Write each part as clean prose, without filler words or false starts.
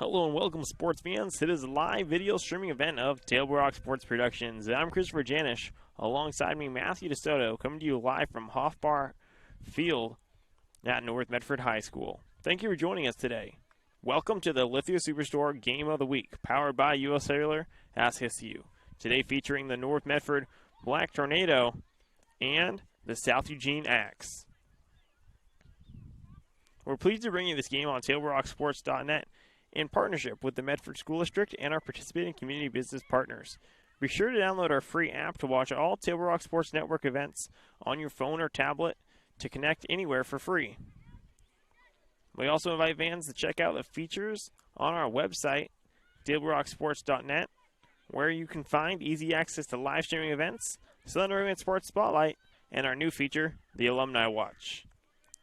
Hello and welcome, sports fans. It is a live video streaming event of Table Rock Sports Productions. I'm Christopher Janish. Alongside me, Matthew DeSoto, coming to you live from Hofbar Field at North Medford High School. Thank you for joining us today. Welcome to the Lithia Superstore Game of the Week, powered by US Cellular at SISU. Today featuring the North Medford Black Tornado and the South Eugene Axe. We're pleased to bring you this game on TableRockSports.net in partnership with the Medford School District and our participating community business partners. Be sure to download our free app to watch all Table Rock Sports Network events on your phone or tablet to connect anywhere for free. We also invite fans to check out the features on our website, TableRockSports.net, where you can find easy access to live streaming events, Southern Oregon Sports Spotlight, and our new feature, the Alumni Watch.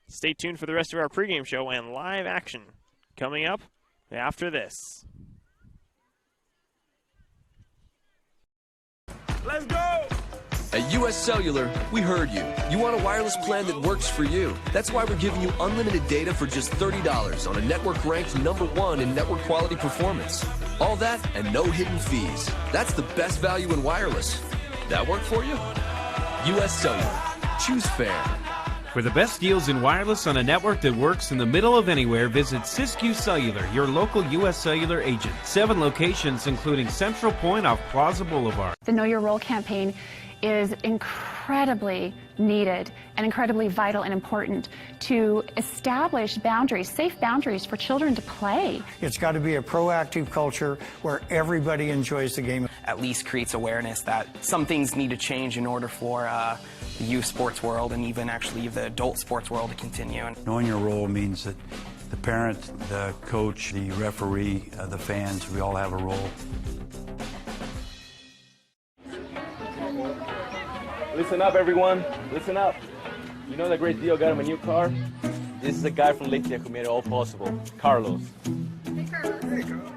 Stay tuned for the rest of our pregame show and live action coming up after this. Let's go! At US Cellular, we heard you. You want a wireless plan that works for you. That's why we're giving you unlimited data for just $30 on a network ranked #1 in network quality performance. All that and no hidden fees. That's the best value in wireless. That work for you? US Cellular. Choose fair. For the best deals in wireless on a network that works in the middle of anywhere, visit Siskiyou Cellular, your local U.S. Cellular agent. 7 locations, including Central Point off Plaza Boulevard. The Know Your Role campaign is incredibly needed and incredibly vital and important to establish boundaries, safe boundaries for children to play. It's got to be a proactive culture where everybody enjoys the game. At least creates awareness that some things need to change in order for the youth sports world and even actually the adult sports world to continue. Knowing your role means that the parent, the coach, the referee, the fans, we all have a role. Listen up, everyone. Listen up. You know that great deal got him a new car? This is the guy from Lithia who made it all possible, Carlos. Hey, Carlos. Hey, Carlos.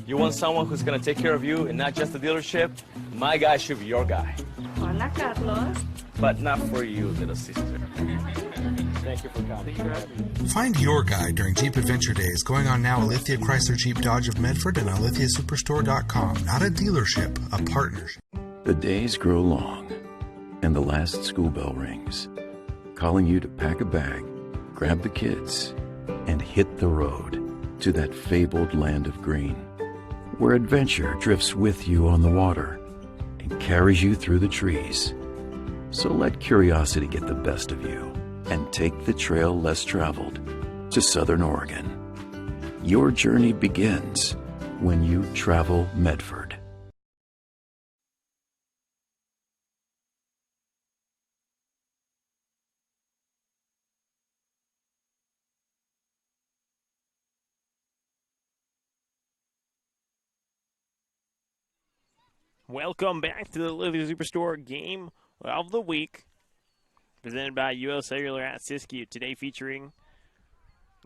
You want someone who's going to take care of you and not just the dealership? My guy should be your guy. Hola, Carlos. But not for you, little sister. Thank you for coming. Find your guy during Jeep Adventure Days going on now at Lithia Chrysler Jeep Dodge of Medford and on LithiaSuperstore.com. Not a dealership, a partnership. The days grow long, and the last school bell rings, calling you to pack a bag, grab the kids, and hit the road to that fabled land of green, where adventure drifts with you on the water and carries you through the trees. So let curiosity get the best of you and take the trail less traveled to Southern Oregon. Your journey begins when you travel Medford. Welcome back to the Lithia Superstore Game of the Week, presented by US Cellular at Siskiyou. Today featuring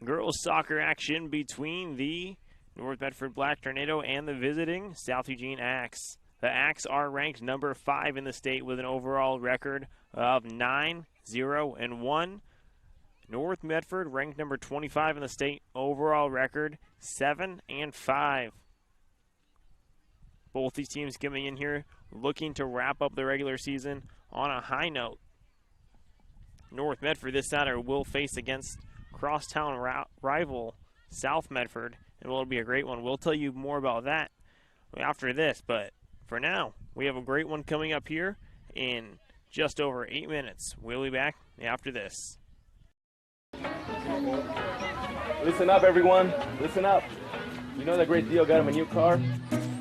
girls soccer action between the North Medford Black Tornado and the visiting South Eugene Axe. The Axe are ranked number 5 in the state with an overall record of 9-0-1. North Medford ranked number 25 in the state, overall record 7-5. Both these teams coming in here looking to wrap up the regular season on a high note. North Medford this Saturday will face against crosstown rival South Medford, and it'll be a great one. We'll tell you more about that after this, but for now, we have a great one coming up here in just over 8 minutes. We'll be back after this. Listen up, everyone. Listen up. You know that great deal got him a new car?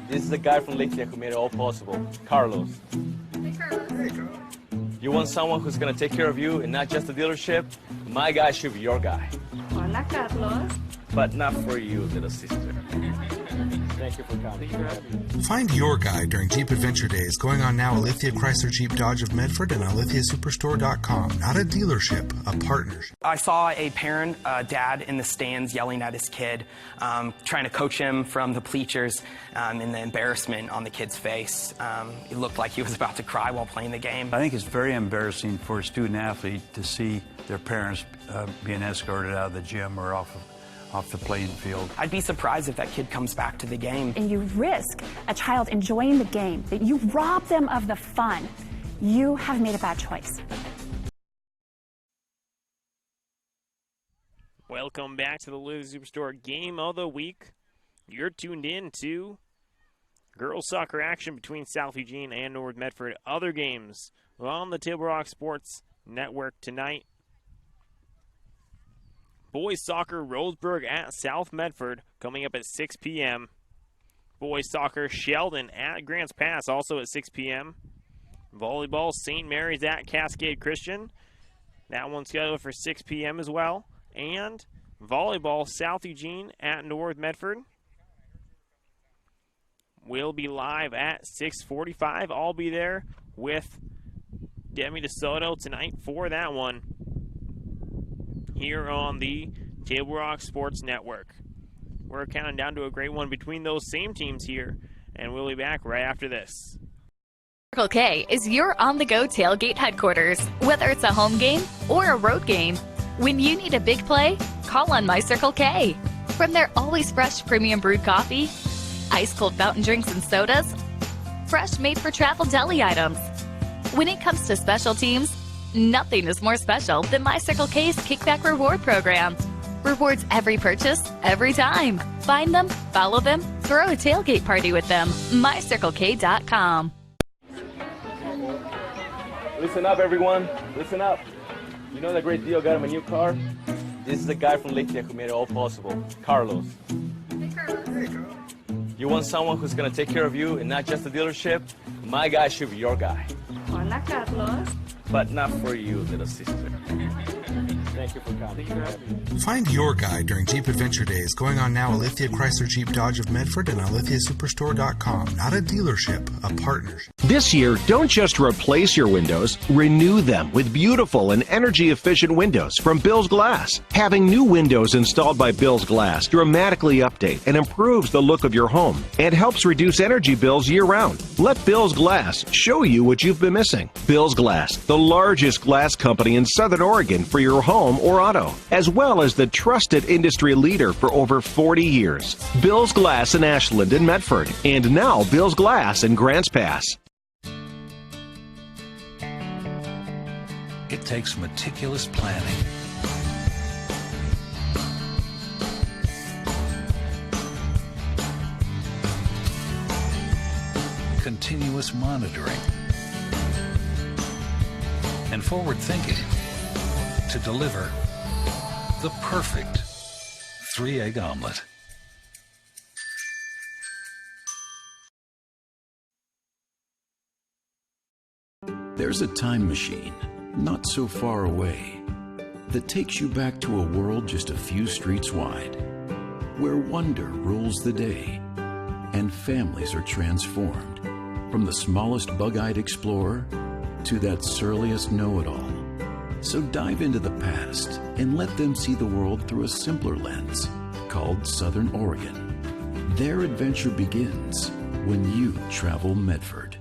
This is the guy from Lithia who made it all possible, Carlos. Hey, Carlos. Hey, Carlos. You want someone who's going to take care of you and not just the dealership? My guy should be your guy. Hola, Carlos. But not for you, little sister. Thank you for coming. Find your guy during Jeep Adventure Days going on now at Lithia Chrysler Jeep Dodge of Medford and on LithiaSuperstore.com. Not a dealership, a partnership. I saw a parent, dad in the stands yelling at his kid, trying to coach him from the bleachers, and the embarrassment on the kid's face. It looked like he was about to cry while playing the game. I think it's very embarrassing for a student athlete to see their parents being escorted out of the gym or off off the playing field. I'd be surprised if that kid comes back to the game. And you risk a child enjoying the game, that you rob them of the fun. You have made a bad choice. Welcome back to the Live Superstore Game of the Week. You're tuned in to girls soccer action between South Eugene and North Medford. Other games on the Table Rock Sports Network tonight. Boys soccer, Roseburg at South Medford, coming up at 6 p.m. Boys soccer, Sheldon at Grants Pass, also at 6 p.m. Volleyball, St. Mary's at Cascade Christian. That one's scheduled for 6 p.m. as well. And volleyball, South Eugene at North Medford will be live at 6:45. I'll be there with Demi DeSoto tonight for that one here on the Table Rock Sports Network. We're counting down to a great one between those same teams here, and we'll be back right after this. Circle K is your on-the-go tailgate headquarters. Whether it's a home game or a road game, when you need a big play, call on My Circle K. From their always fresh premium brewed coffee, ice-cold fountain drinks and sodas, fresh made-for-travel deli items. When it comes to special teams, nothing is more special than My Circle K's Kickback Reward Program. Rewards every purchase, every time. Find them, follow them, throw a tailgate party with them. MyCircleK.com. Listen up, everyone. Listen up. You know that great deal got him a new car? This is the guy from Lithia who made it all possible, Carlos. Hey, Carlos. Hey, Carlos. You want someone who's gonna take care of you and not just the dealership? My guy should be your guy. Hola, Carlos. But not for you, little sister. Thank you for coming. Find your guide during Jeep Adventure Days going on now at Lithia Chrysler Jeep Dodge of Medford and on LithiaSuperstore.com. Not a dealership, a partnership. This year, don't just replace your windows, renew them with beautiful and energy-efficient windows from Bill's Glass. Having new windows installed by Bill's Glass dramatically update and improves the look of your home and helps reduce energy bills year-round. Let Bill's Glass show you what you've been missing. Bill's Glass, the largest glass company in Southern Oregon for your home or auto, as well as the trusted industry leader for over 40 years. Bill's Glass in Ashland and Medford, and now Bill's Glass in Grants Pass. It takes meticulous planning, continuous monitoring, and forward thinking to deliver the perfect 3-egg omelet. There's a time machine, not so far away, that takes you back to a world just a few streets wide, where wonder rules the day, and families are transformed, from the smallest bug-eyed explorer to that surliest know-it-all. So dive into the past and let them see the world through a simpler lens called Southern Oregon. Their adventure begins when you travel Medford.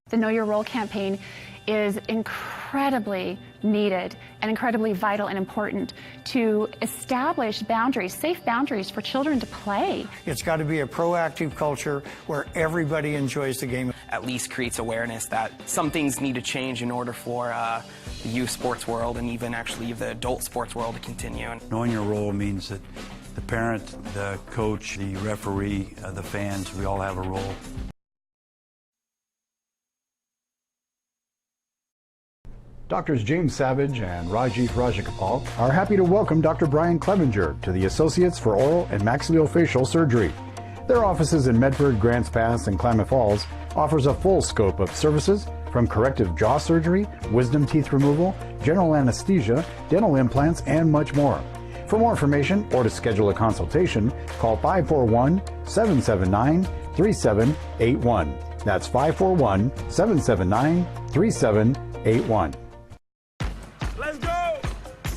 The Know Your Role campaign is incredibly needed and incredibly vital and important to establish boundaries, safe boundaries for children to play. It's got to be a proactive culture where everybody enjoys the game. At least creates awareness that some things need to change in order for the youth sports world and even actually the adult sports world to continue. Knowing your role means that the parent, the coach, the referee, the fans, we all have a role. Doctors James Savage and Rajiv Rajagopal are happy to welcome Dr. Brian Clevenger to the Associates for Oral and Maxillofacial Surgery. Their offices in Medford, Grants Pass, and Klamath Falls offers a full scope of services from corrective jaw surgery, wisdom teeth removal, general anesthesia, dental implants, and much more. For more information or to schedule a consultation, call 541-779-3781. That's 541-779-3781.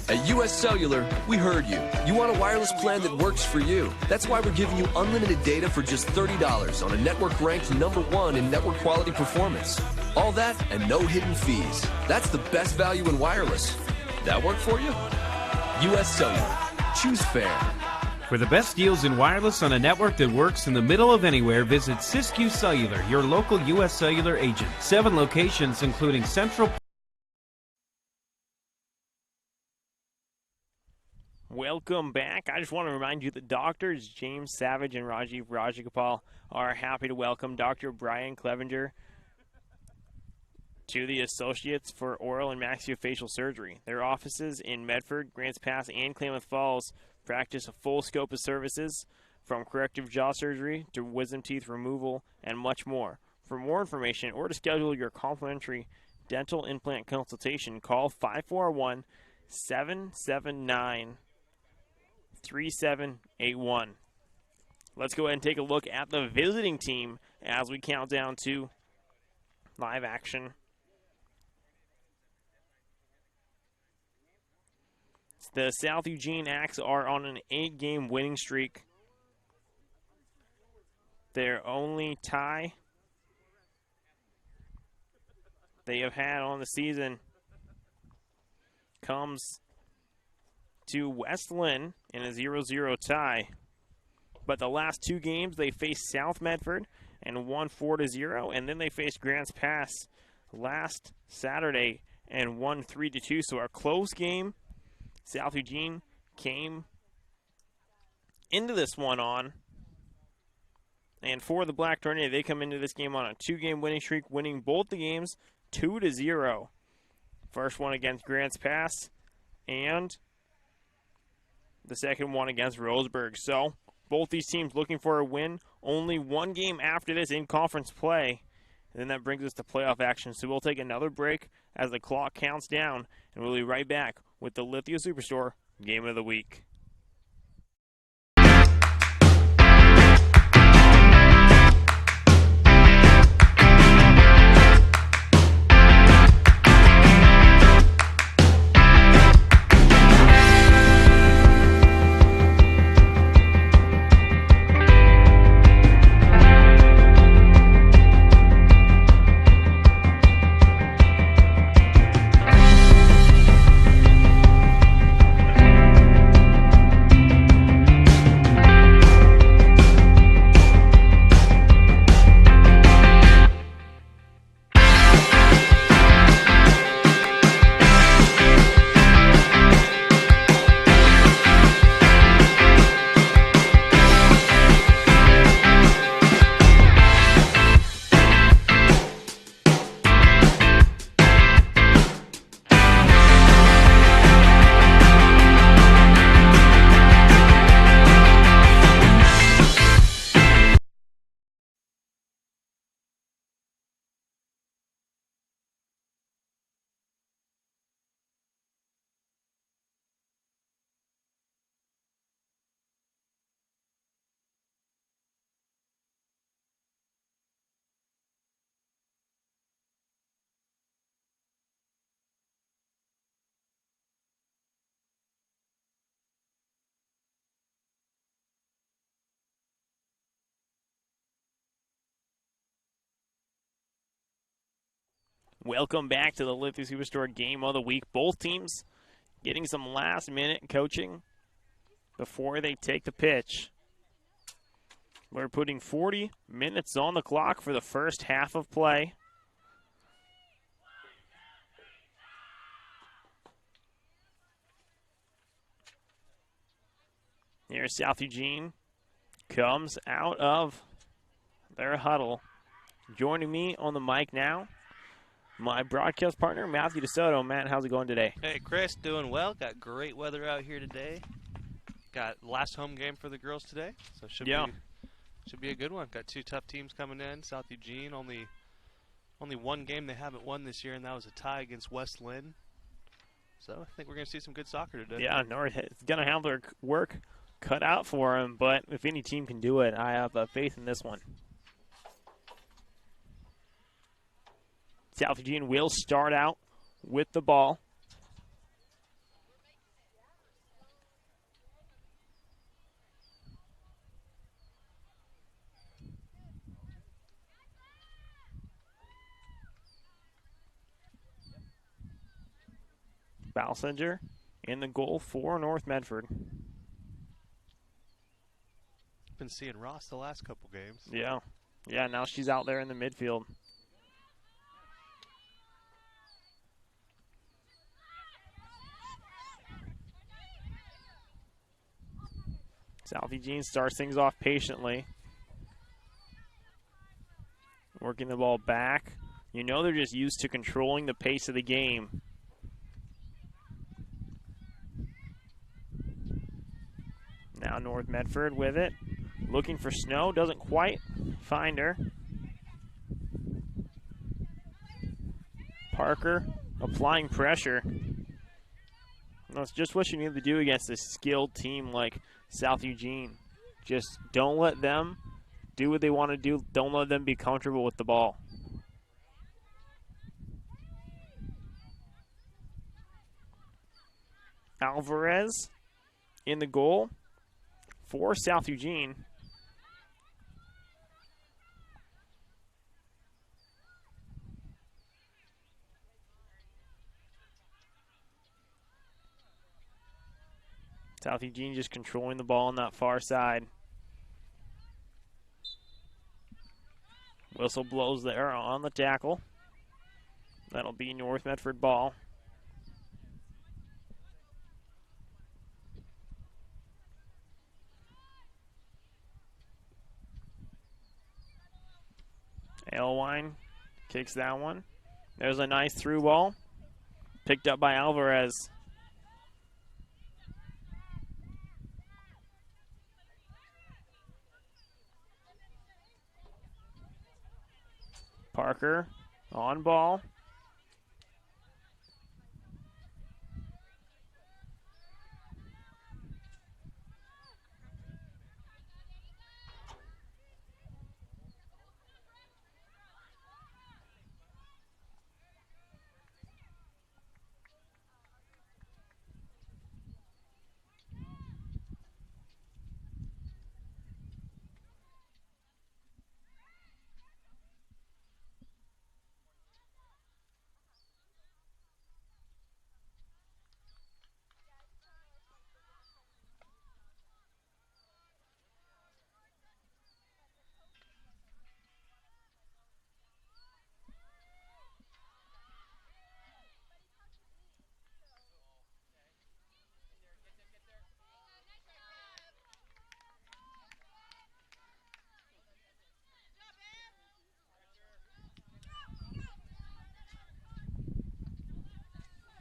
At US Cellular, we heard you. You want a wireless plan that works for you. That's why we're giving you unlimited data for just $30 on a network ranked #1 in network quality performance. All that and no hidden fees. That's the best value in wireless. That work for you? US Cellular. choose fair. For the best deals in wireless on a network that works in the middle of anywhere, visit Siskiyou Cellular, your local U.S. Cellular agent. 7 locations, including Central. Welcome back. I just want to remind you that Doctors James Savage and Rajiv Rajagopal are happy to welcome Dr. Brian Clevenger to the Associates for Oral and Maxillofacial Surgery. Their offices in Medford, Grants Pass, and Klamath Falls practice a full scope of services from corrective jaw surgery to wisdom teeth removal and much more. For more information or to schedule your complimentary dental implant consultation, call 541-779-3781. Let's go ahead and take a look at the visiting team as we count down to live action. The South Eugene Axe are on an 8-game winning streak. Their only tie they have had on the season comes to West Lynn in a 0-0 tie. But the last 2 games, they faced South Medford and won 4-0, and then they faced Grants Pass last Saturday and won 3-2. So a close game. South Eugene came into this one on. And for the Black Tornado, they come into this game on a 2-game winning streak, winning both the games 2-0. First one against Grants Pass, and the second one against Roseburg. So both these teams looking for a win. Only 1 game after this in conference play. And then that brings us to playoff action. So we'll take another break as the clock counts down, and we'll be right back with the Lithia Superstore Game of the Week. Welcome back to the Lithia Superstore Game of the Week. Both teams getting some last-minute coaching before they take the pitch. We're putting 40 minutes on the clock for the first half of play. Here, South Eugene comes out of their huddle. Joining me on the mic now, my broadcast partner, Matthew DeSoto. Matt, how's it going today? Hey, Chris, doing well. Got great weather out here today. Got last home game for the girls today, so should be a good one. Got 2 tough teams coming in. South Eugene, only 1 game they haven't won this year, and that was a tie against West Lynn. So I think we're going to see some good soccer today. Yeah, North is going to have their work cut out for them, but if any team can do it, I have faith in this one. South Eugene will start out with the ball. Balsinger in the goal for North Medford. been seeing Ross the last couple games. Yeah. Yeah, now she's out there in the midfield. South Eugene starts things off patiently. Working the ball back. You know they're just used to controlling the pace of the game. Now North Medford with it. Looking for Snow. Doesn't quite find her. Parker applying pressure. That's just what you need to do against a skilled team like South Eugene. Just don't let them do what they want to do. Don't let them be comfortable with the ball. Alvarez in the goal for South Eugene. South Eugene just controlling the ball on that far side. Whistle blows there on the tackle. That'll be North Medford ball. Alewine kicks that one. There's a nice through ball. Picked up by Alvarez. Parker on ball.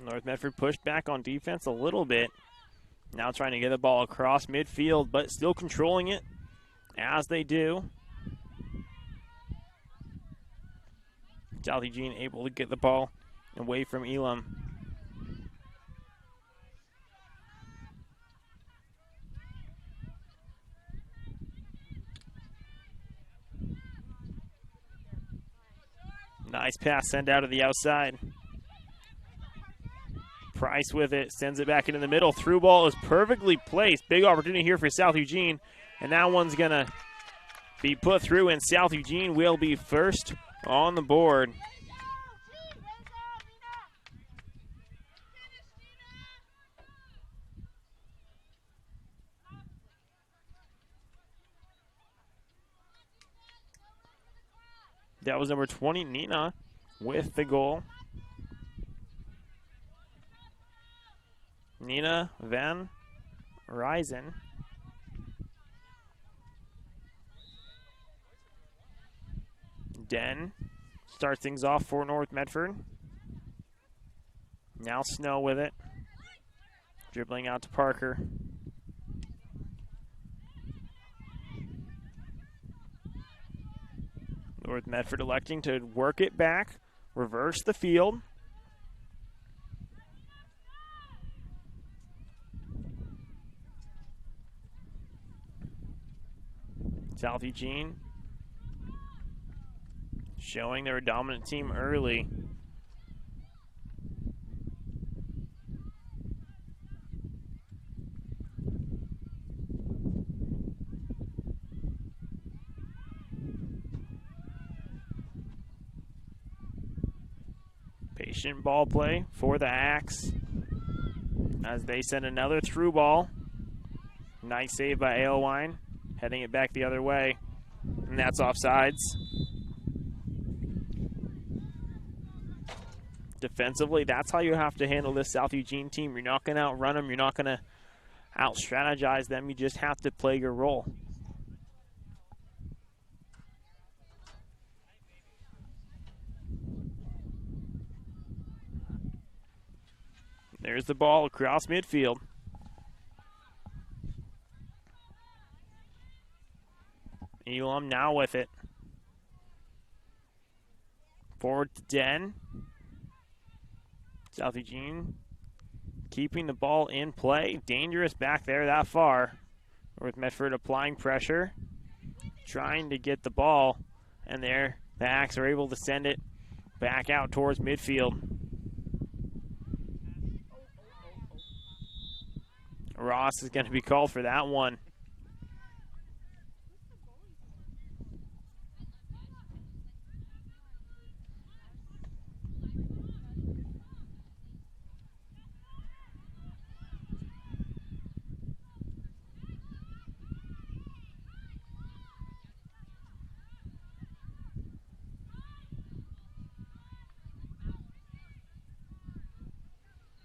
North Medford pushed back on defense a little bit. Now trying to get the ball across midfield, but still controlling it as they do. South Eugene able to get the ball away from Elam. Nice pass sent out to the outside. Price with it, sends it back into the middle. Through ball is perfectly placed. Big opportunity here for South Eugene. And that one's going to be put through, and South Eugene will be first on the board. That was number 20, Nina, with the goal. Nina Van Ryzen. Den starts things off for North Medford. Now Snow with it. Dribbling out to Parker. North Medford electing to work it back, reverse the field. South Eugene showing they're a dominant team early. Patient ball play for the Axe as they send another through ball. Nice save by Alewine. heading it back the other way, and that's offsides. Defensively, that's how you have to handle this South Eugene team. You're not going to outrun them. You're not going to out-strategize them. You just have to play your role. There's the ball across midfield. Elam now with it. Forward to Den. South Eugene keeping the ball in play. Dangerous back there that far. With Medford applying pressure. Trying to get the ball. And there, the Axe are able to send it back out towards midfield. Ross is going to be called for that one.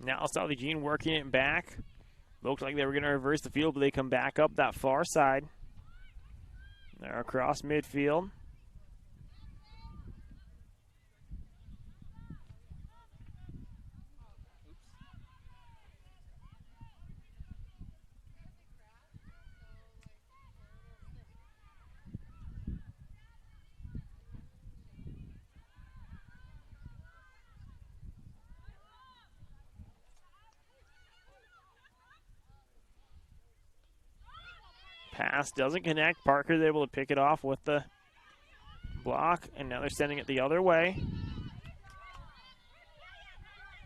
Now South Eugene working it back. Looked like they were going to reverse the field, but they come back up that far side. They're across midfield. Pass doesn't connect. Parker's able to pick it off with the block, and now they're sending it the other way.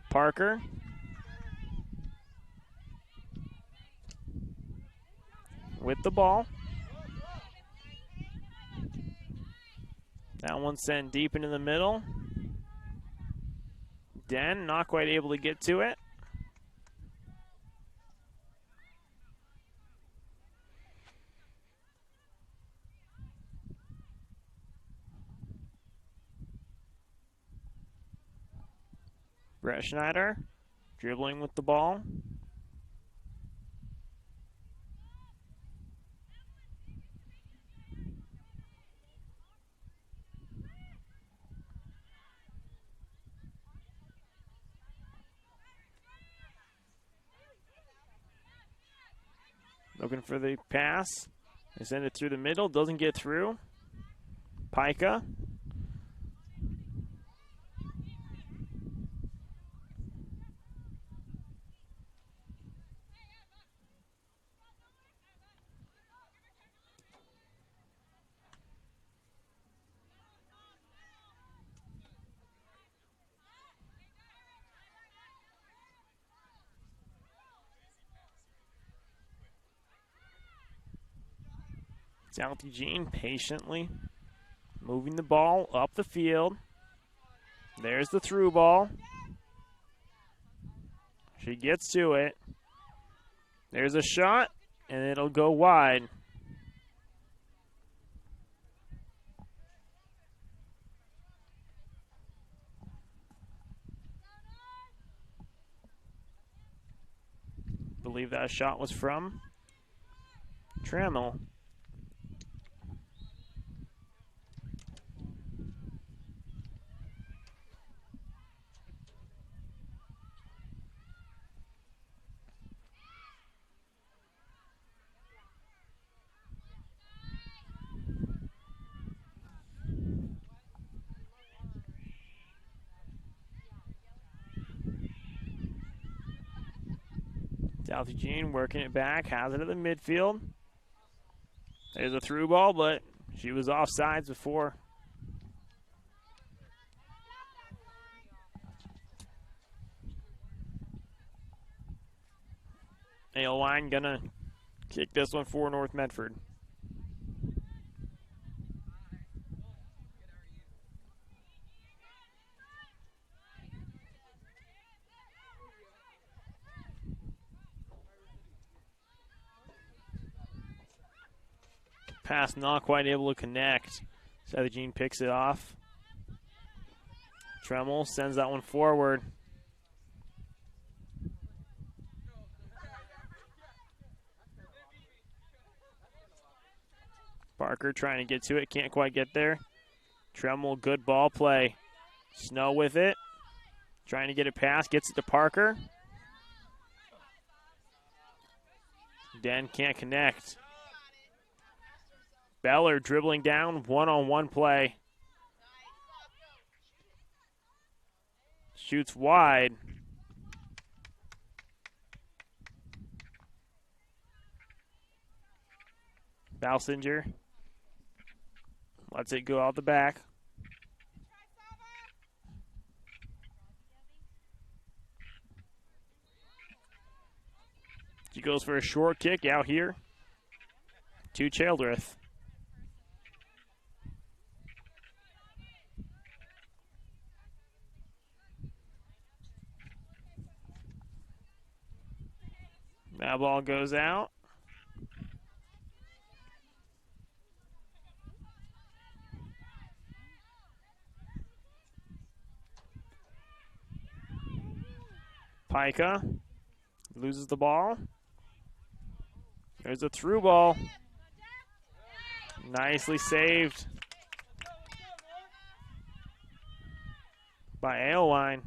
Parker. With the ball. That one sent deep into the middle. Den not quite able to get to it. Brett Schneider dribbling with the ball. Looking for the pass. They send it through the middle. Doesn't get through. Pika. South Eugene patiently moving the ball up the field. There's the through ball. She gets to it. There's a shot, and it'll go wide. I believe that shot was from Trammell. South Eugene working it back, has it at the midfield. There's a through ball, but she was offsides before. Aleline gonna kick this one for North Medford. Pass not quite able to connect. So Eugene picks it off. Tremmel sends that one forward. Parker trying to get to it, can't quite get there. Tremmel, good ball play. Snow with it. Trying to get it past, gets it to Parker. Den can't connect. Beller dribbling down, one-on-one play. Shoots wide. Balsinger lets it go out the back. She goes for a short kick out here to Childreth. That ball goes out. Pica loses the ball. There's a through ball. Nicely saved by Aylwine.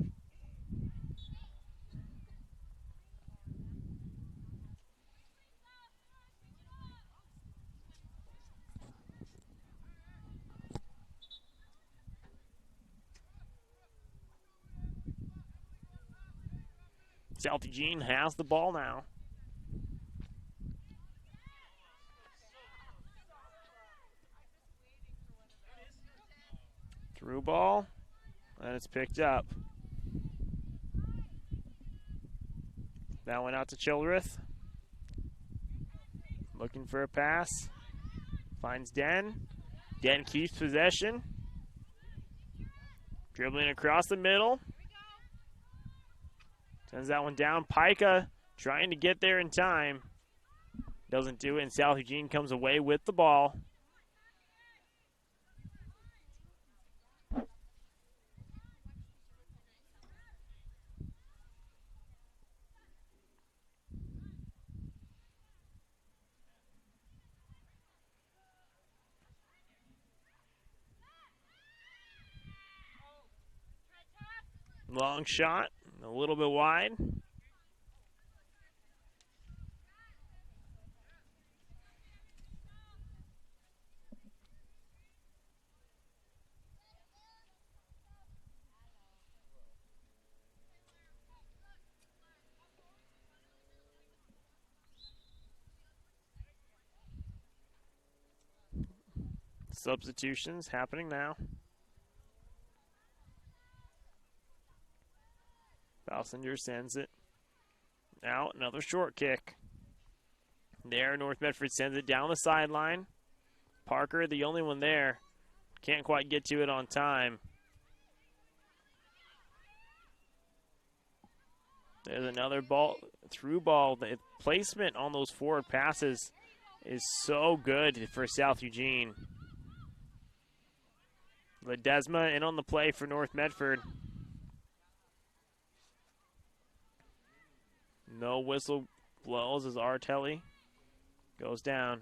South Eugene has the ball now. Through ball, and it's picked up. That went out to Childreth. Looking for a pass. Finds Den. Den keeps possession. Dribbling across the middle. Sends that one down. Pica trying to get there in time. Doesn't do it, and South Eugene comes away with the ball. Long shot, a little bit wide. Substitutions happening now. Balsinger sends it out. Another short kick. There, North Medford sends it down the sideline. Parker, the only one there. Can't quite get to it on time. There's another ball, through ball. The placement on those forward passes is so good for South Eugene. Ledesma in on the play for North Medford. No whistle blows as Artelli goes down.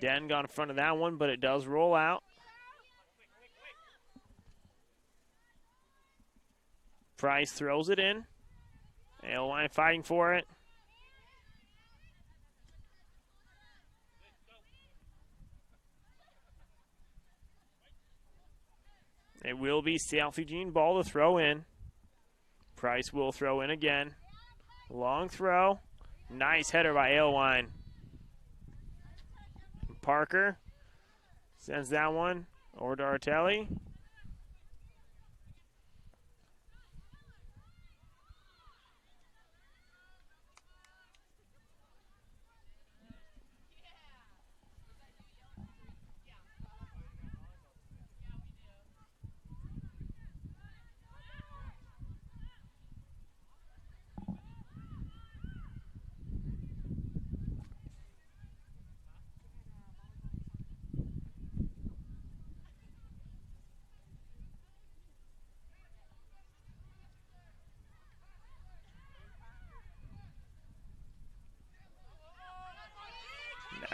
Den got in front of that one, but it does roll out. Price throws it in. Aylwine fighting for it. It will be South Eugene ball to throw in. Price will throw in again. Long throw. Nice header by Aylwine. Parker sends that one over to Artelli.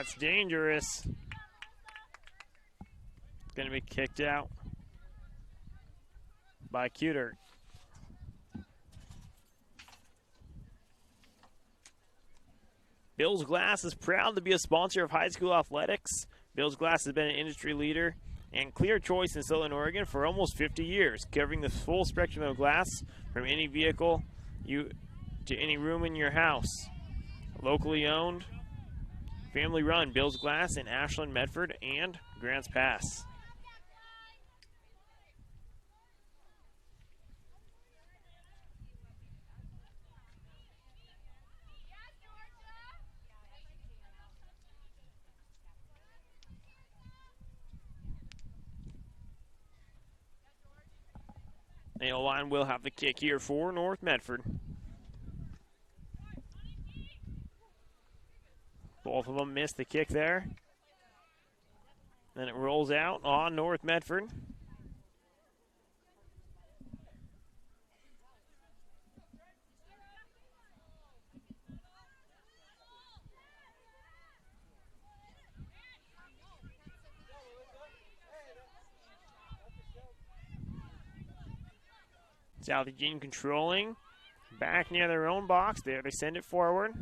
That's dangerous. Going to be kicked out by Cuter. Bill's Glass is proud to be a sponsor of high school athletics. Bill's Glass has been an industry leader and clear choice in Southern Oregon for almost 50 years, covering the full spectrum of glass from any vehicle to any room in your house. Locally owned, family run, Bill's Glass in Ashland, Medford, and Grants Pass. The line will have the kick here for North Medford. Both of them missed the kick there. Then it rolls out on North Medford. South Eugene controlling. Back near their own box there. They send it forward.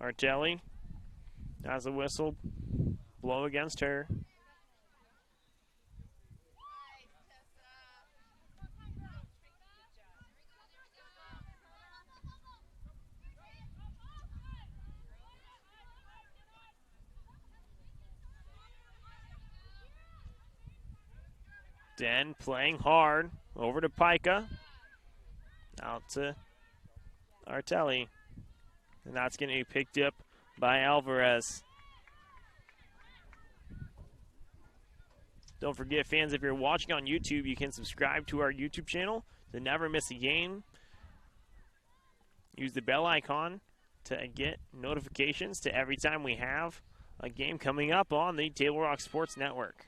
Artelli has a whistle blow against her. Den playing hard over to Pica. Out to Artelli. And that's going to be picked up by Alvarez. Don't forget, fans, if you're watching on YouTube, you can subscribe to our YouTube channel to never miss a game. Use the bell icon to get notifications to every time we have a game coming up on the Table Rock Sports Network.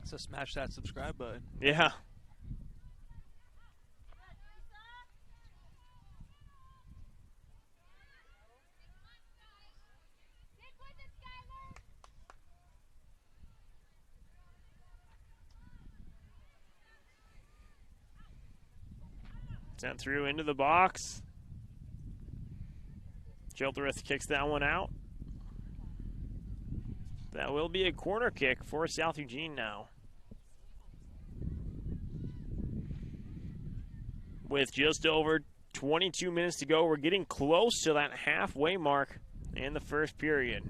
So smash that subscribe button. Yeah. Sent through into the box. Childereth kicks that one out. That will be a corner kick for South Eugene now. With just over 22 minutes to go, we're getting close to that halfway mark in the first period.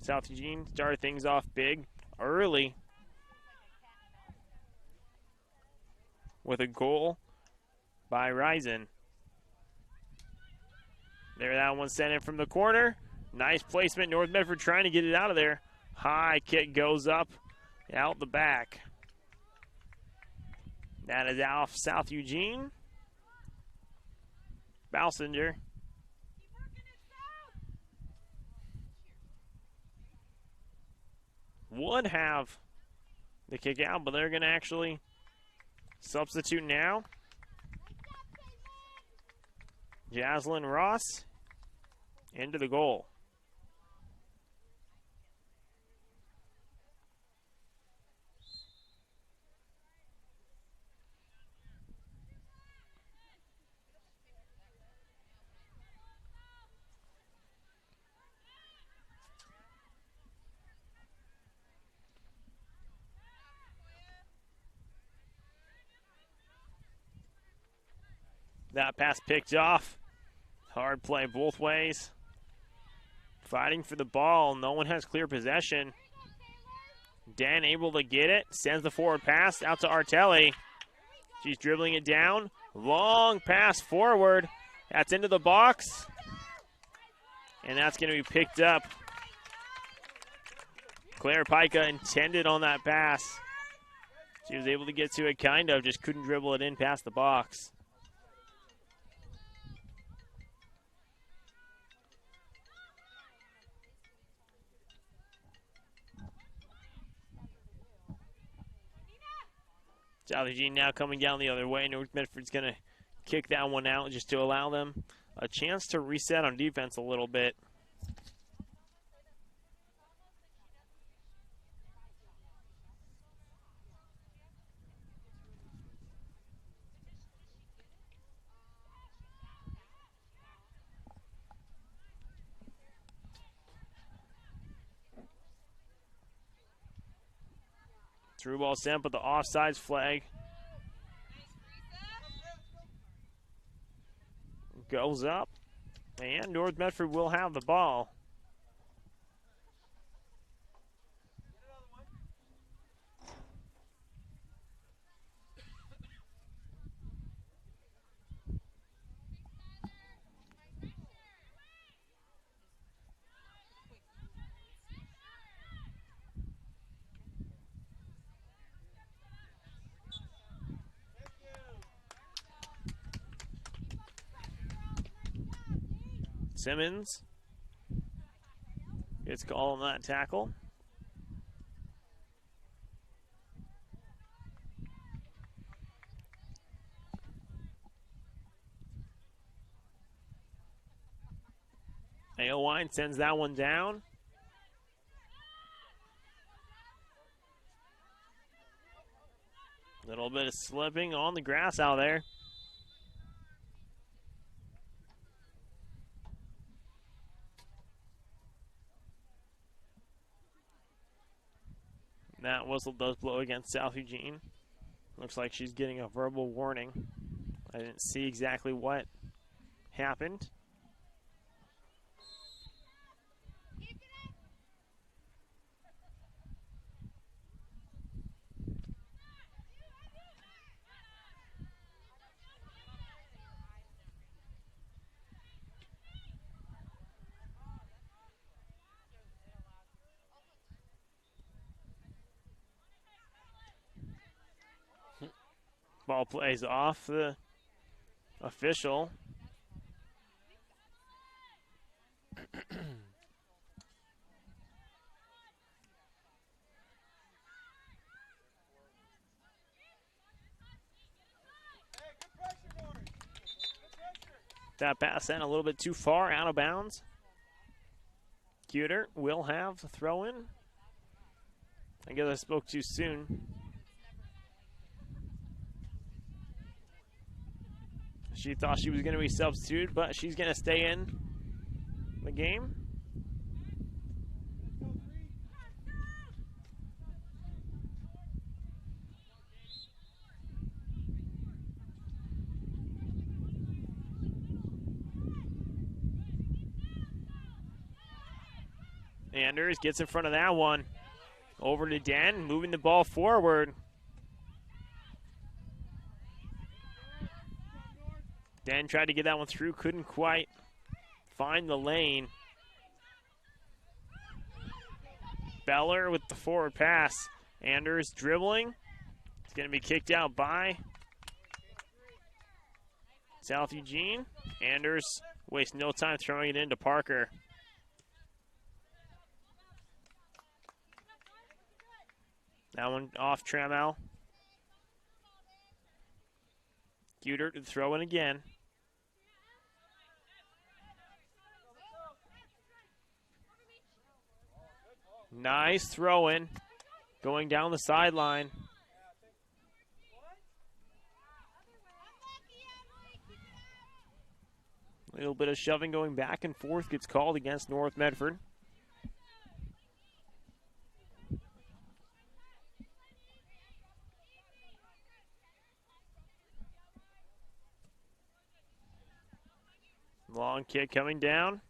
South Eugene started things off big early with a goal by Risen. There, that one sent in from the corner. Nice placement. North Medford trying to get it out of there. High kick goes up, out the back. That is off South Eugene. Balsinger. Would have the kick out, but they're going to actually substitute now. Jaslyn Ross into the goal. That pass picked off. Hard play both ways. Fighting for the ball. No one has clear possession. Dan able to get it. Sends the forward pass out to Artelli. She's dribbling it down. Long pass forward. That's into the box. And that's going to be picked up. Claire Pica intended on that pass. She was able to get to it kind of. Just couldn't dribble it in past the box. South Eugene now coming down the other way. North Medford's going to kick that one out just to allow them a chance to reset on defense a little bit. Through ball sent, but the offsides flag goes up, and North Medford will have the ball. Simmons gets called on that tackle. Aylwine sends that one down. Little bit of slipping on the grass out there. That whistle does blow against South Eugene. Looks like she's getting a verbal warning. I didn't see exactly what happened. Ball plays off the official. That pass sent a little bit too far, out of bounds. Cuter will have the throw in. I guess I spoke too soon. She thought she was going to be substituted, but she's going to stay in the game. Anders gets in front of that one. Over to Den, moving the ball forward. Den tried to get that one through, couldn't quite find the lane. Beller with the forward pass. Anders dribbling. It's going to be kicked out by South Eugene. Anders wastes no time throwing it into Parker. That one off Trammell. Cuter to throw in again. Nice throw in. Going down the sideline. A little bit of shoving going back and forth gets called against North Medford. Long kick coming down.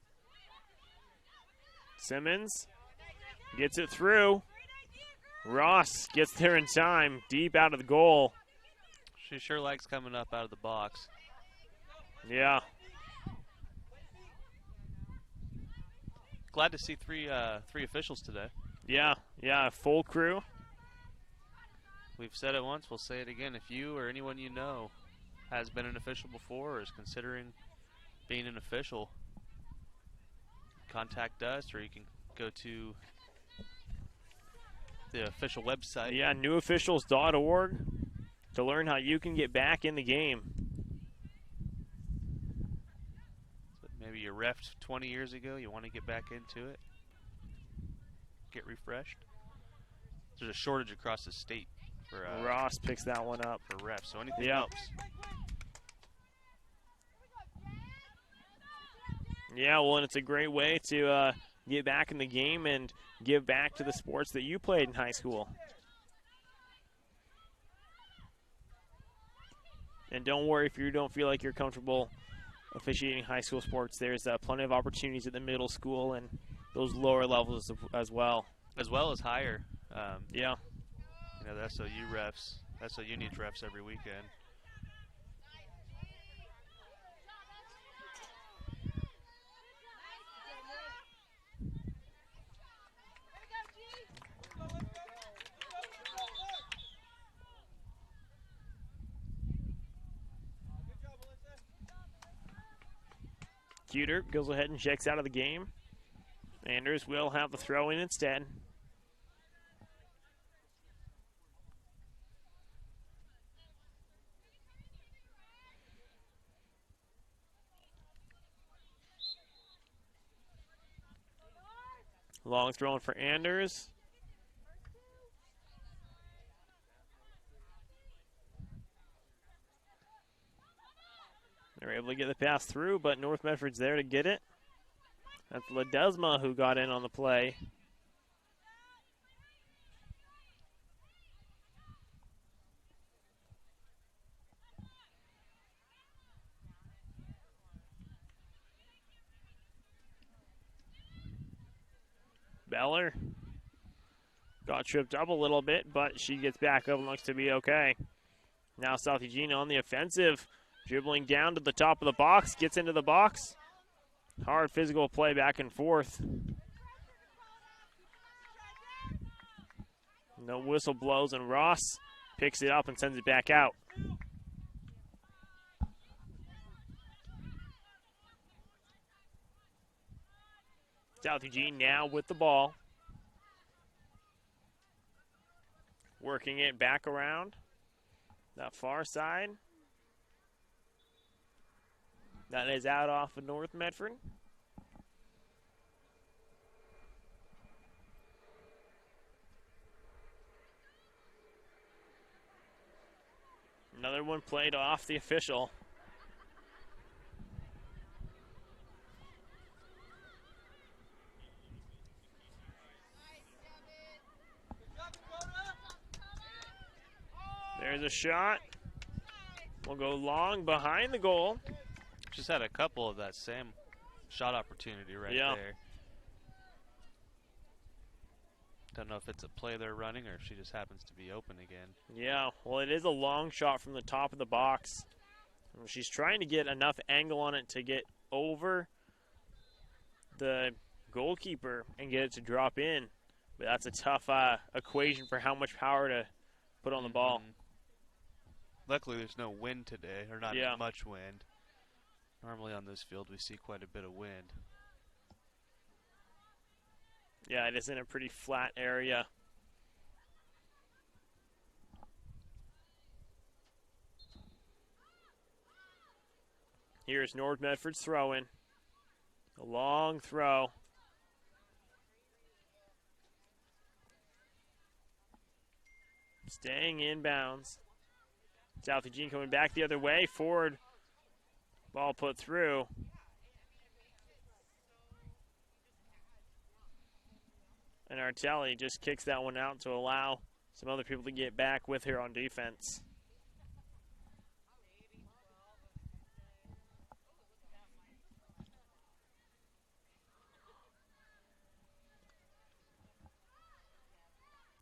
Simmons gets it through. Ross gets there in time, deep out of the goal. She sure likes coming up out of the box. Yeah. Glad to see three officials today. Yeah, full crew. We've said it once, we'll say it again. If you or anyone you know has been an official before or is considering being an official, contact us, or you can go to the official website. Yeah, newofficials.org. to learn how you can get back in the game. So maybe you reffed 20 years ago, you want to get back into it, get refreshed. There's a shortage across the state for Ross picks that one up for refs, so anything helps. Yeah, well, and it's a great way to get back in the game and give back to the sports that you played in high school. And don't worry if you don't feel like you're comfortable officiating high school sports. There's plenty of opportunities at the middle school and those lower levels as well. As well as higher. Yeah. You know, the SOU refs, SOU needs refs every weekend. Cuter goes ahead and checks out of the game. Anders will have the throw in instead. Long throw for Anders. They're able to get the pass through, but North Medford's there to get it. That's Ledesma who got in on the play. Beller got tripped up a little bit, but she gets back up and looks to be okay. Now South Eugene on the offensive, dribbling down to the top of the box, gets into the box. Hard physical play back and forth. No whistle blows, and Ross picks it up and sends it back out. South Eugene now with the ball. Working it back around that far side. That is out off of North Medford. Another one played off the official. There's a shot. We'll go long behind the goal. Just had a couple of that same shot opportunity right there. Don't know if it's a play they're running or if she just happens to be open again. Yeah, well, it is a long shot from the top of the box. She's trying to get enough angle on it to get over the goalkeeper and get it to drop in. But that's a tough equation for how much power to put on the ball. Luckily, there's no wind today, or not as much wind. Normally on this field, we see quite a bit of wind. Yeah, it is in a pretty flat area. Here's North Medford's throw-in. A long throw. Staying in bounds. South Eugene coming back the other way. Forward. Ball put through. And Artelli just kicks that one out to allow some other people to get back with her on defense.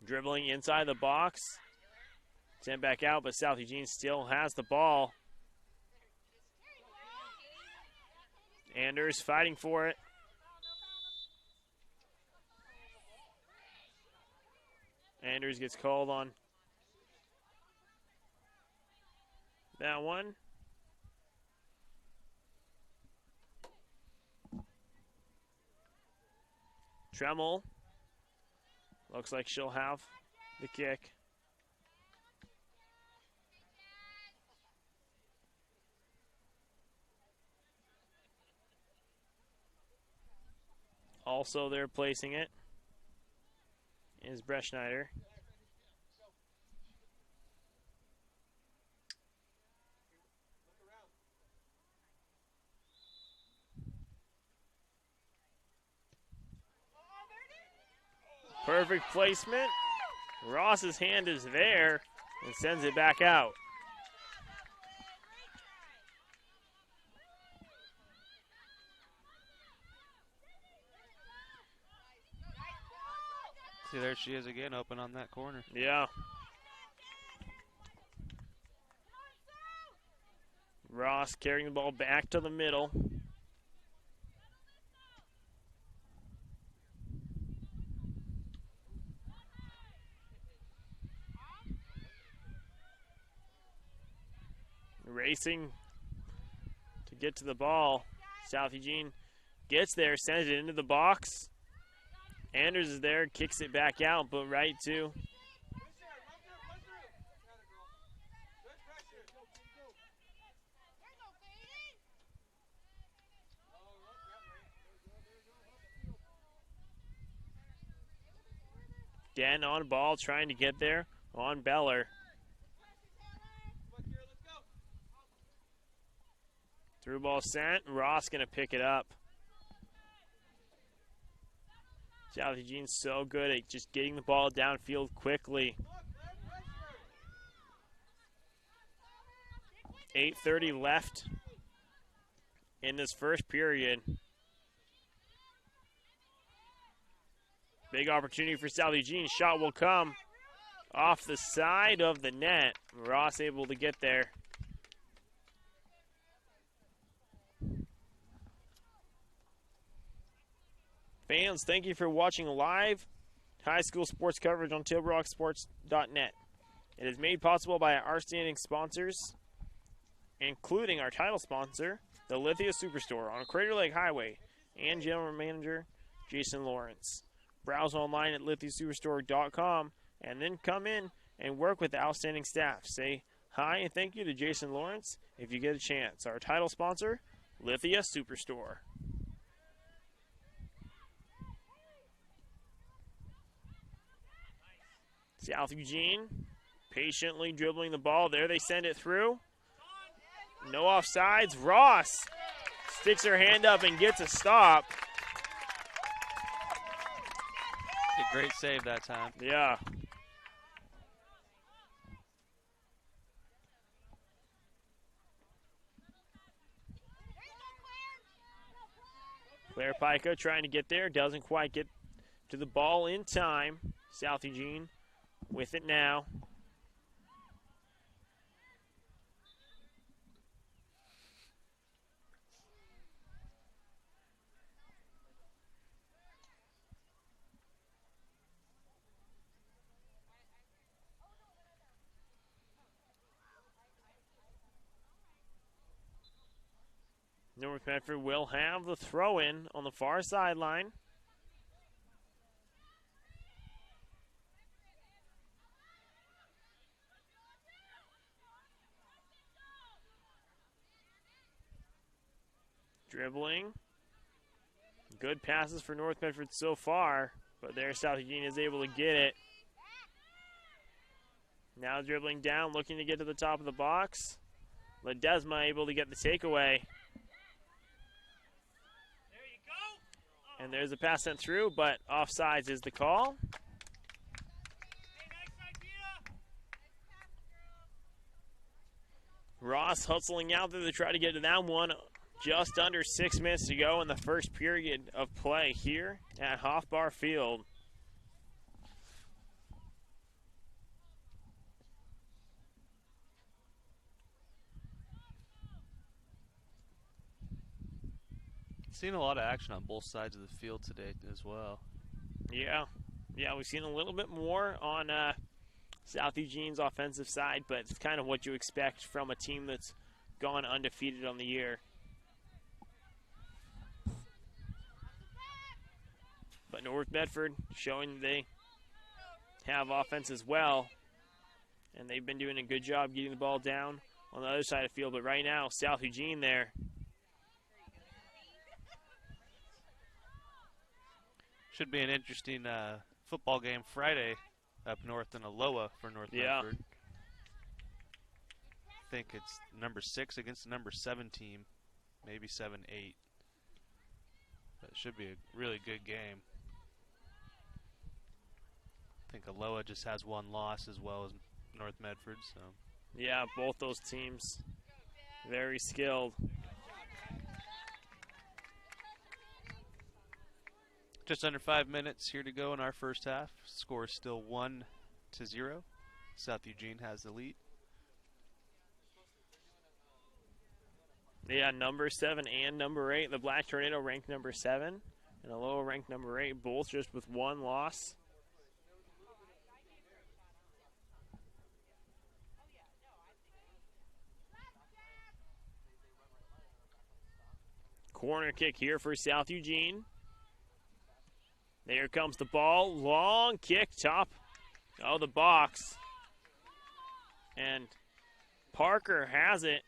Dribbling inside the box. Sent back out, but South Eugene still has the ball. Anders fighting for it. Anders gets called on that one. Tremmel. Looks like she'll have the kick. Also there placing it is Brett Schneider. Perfect placement. Ross's hand is there and sends it back out. See, there she is again, open on that corner. Yeah. Ross carrying the ball back to the middle. Racing to get to the ball. South Eugene gets there, sends it into the box. Anders is there, kicks it back out, but right to again on ball, trying to get there on Beller. Through ball sent. Ross going to pick it up. South Eugene's so good at just getting the ball downfield quickly. 8:30 left in this first period. Big opportunity for South Eugene. Shot will come off the side of the net. Ross able to get there. Fans, thank you for watching live high school sports coverage on TableRockSports.net. It is made possible by our outstanding sponsors, including our title sponsor, the Lithia Superstore on Crater Lake Highway, and General Manager Jason Lawrence. Browse online at lithiasuperstore.com and then come in and work with the outstanding staff. Say hi and thank you to Jason Lawrence if you get a chance. Our title sponsor, Lithia Superstore. South Eugene patiently dribbling the ball. There they send it through. No offsides. Ross sticks her hand up and gets a stop. A great save that time. Yeah. Claire Pica trying to get there. Doesn't quite get to the ball in time. South Eugene with it now. North Medford will have the throw-in on the far sideline. Dribbling. Good passes for North Medford so far, but there South Eugene is able to get it. Now dribbling down, looking to get to the top of the box. Ledesma able to get the takeaway. And there's a pass sent through, but offsides is the call. Ross hustling out there to try to get to that one. Just under 6 minutes to go in the first period of play here at Hofbar Field. Seen a lot of action on both sides of the field today as well. Yeah, we've seen a little bit more on South Eugene's offensive side, but it's kind of what you expect from a team that's gone undefeated on the year. But North Medford showing they have offense as well, and they've been doing a good job getting the ball down on the other side of the field. But right now, South Eugene there. Should be an interesting football game Friday up north in Aloha for North Medford. I think it's number 6 against the number 7 team, maybe 7-8. But it should be a really good game. I think Aloha just has one loss as well as North Medford. So yeah, both those teams very skilled. Just under 5 minutes here to go in our first half. Score is still 1-0. South Eugene has the lead. Yeah, number 7 and number 8. The Black Tornado ranked number 7 and Aloha ranked number 8, both just with one loss. Corner kick here for South Eugene. There comes the ball. Long kick, top of the box. And Parker has it.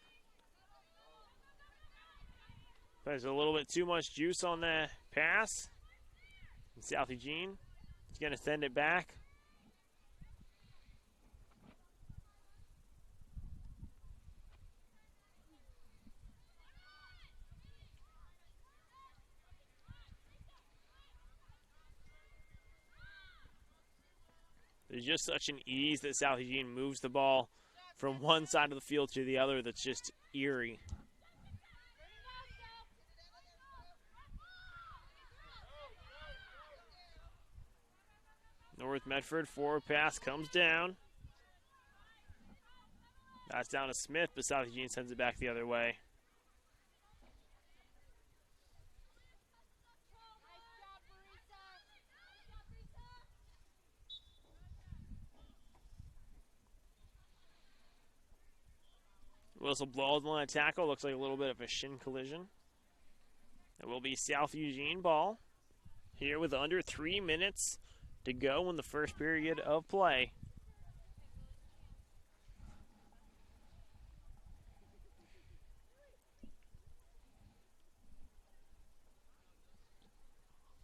There's a little bit too much juice on the pass. And South Eugene is going to send it back. There's just such an ease that South Eugene moves the ball from one side of the field to the other that's just eerie. North Medford forward pass comes down. That's down to Smith, but South Eugene sends it back the other way. Whistle blows on a tackle. Looks like a little bit of a shin collision. It will be South Eugene ball here with under 3 minutes to go in the first period of play.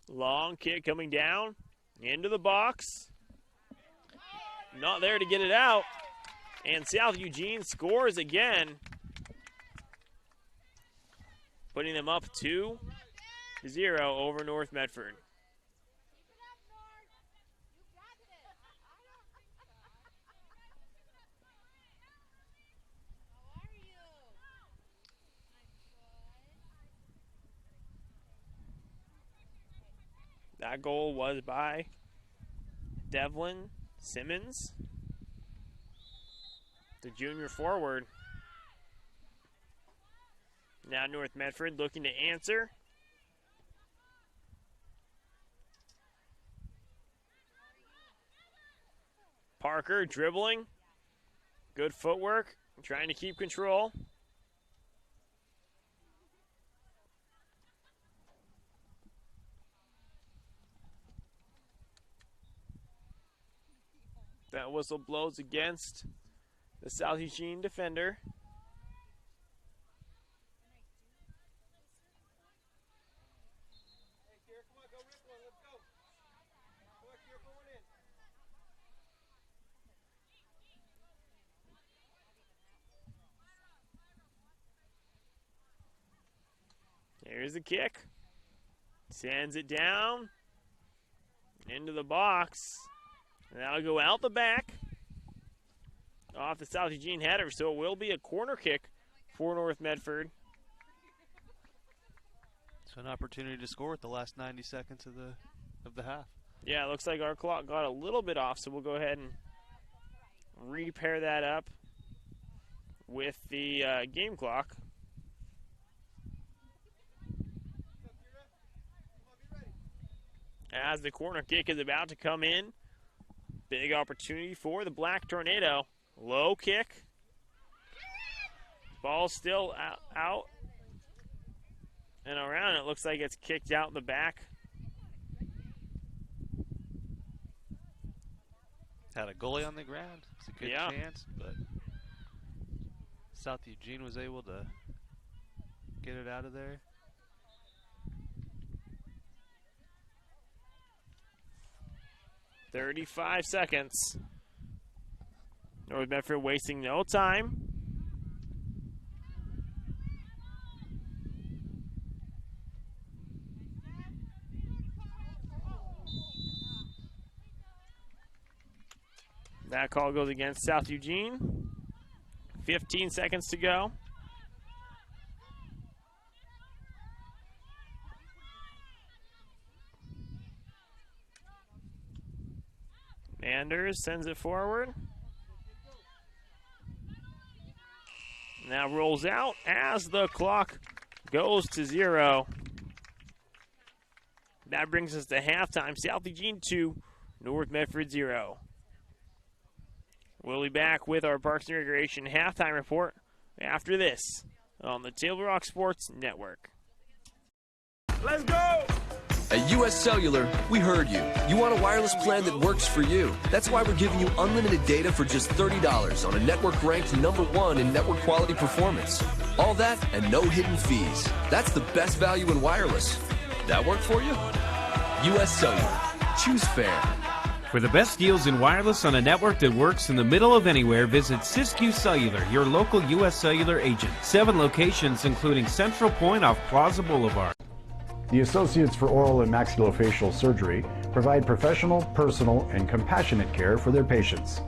Long kick coming down into the box. Not there to get it out. And South Eugene scores again, putting them up 2-0 over North Medford. That goal was by Devlin Simmons, the junior forward. Now North Medford looking to answer. Parker dribbling. Good footwork, trying to keep control. That whistle blows against the South Eugene defender. Here's the kick. Sends it down into the box. And that'll go out the back off the South Eugene header, so it will be a corner kick for North Medford. So an opportunity to score at the last 90 seconds of the half. Yeah, it looks like our clock got a little bit off, so we'll go ahead and repair that up with the game clock. As the corner kick is about to come in, big opportunity for the Black Tornado. Low kick. Ball still out and around. It looks like it's kicked out the back. Had a goalie on the ground. It's a good chance, but South Eugene was able to get it out of there. 35 seconds. North Medford wasting no time. That call goes against South Eugene. 15 seconds to go. Manders sends it forward. Now rolls out as the clock goes to 0. That brings us to halftime. South Eugene 2, North Medford 0. We'll be back with our Parks and Recreation halftime report after this on the Table Rock Sports Network. Let's go! At US Cellular, we heard you. You want a wireless plan that works for you. That's why we're giving you unlimited data for just $30 on a network ranked #1 in network quality performance. All that and no hidden fees. That's the best value in wireless. That work for you? US Cellular. Choose fair. For the best deals in wireless on a network that works in the middle of anywhere, visit Siskiyou Cellular, your local US Cellular agent. 7 locations, including Central Point off Plaza Boulevard. The Associates for Oral and Maxillofacial Surgery provide professional, personal, and compassionate care for their patients.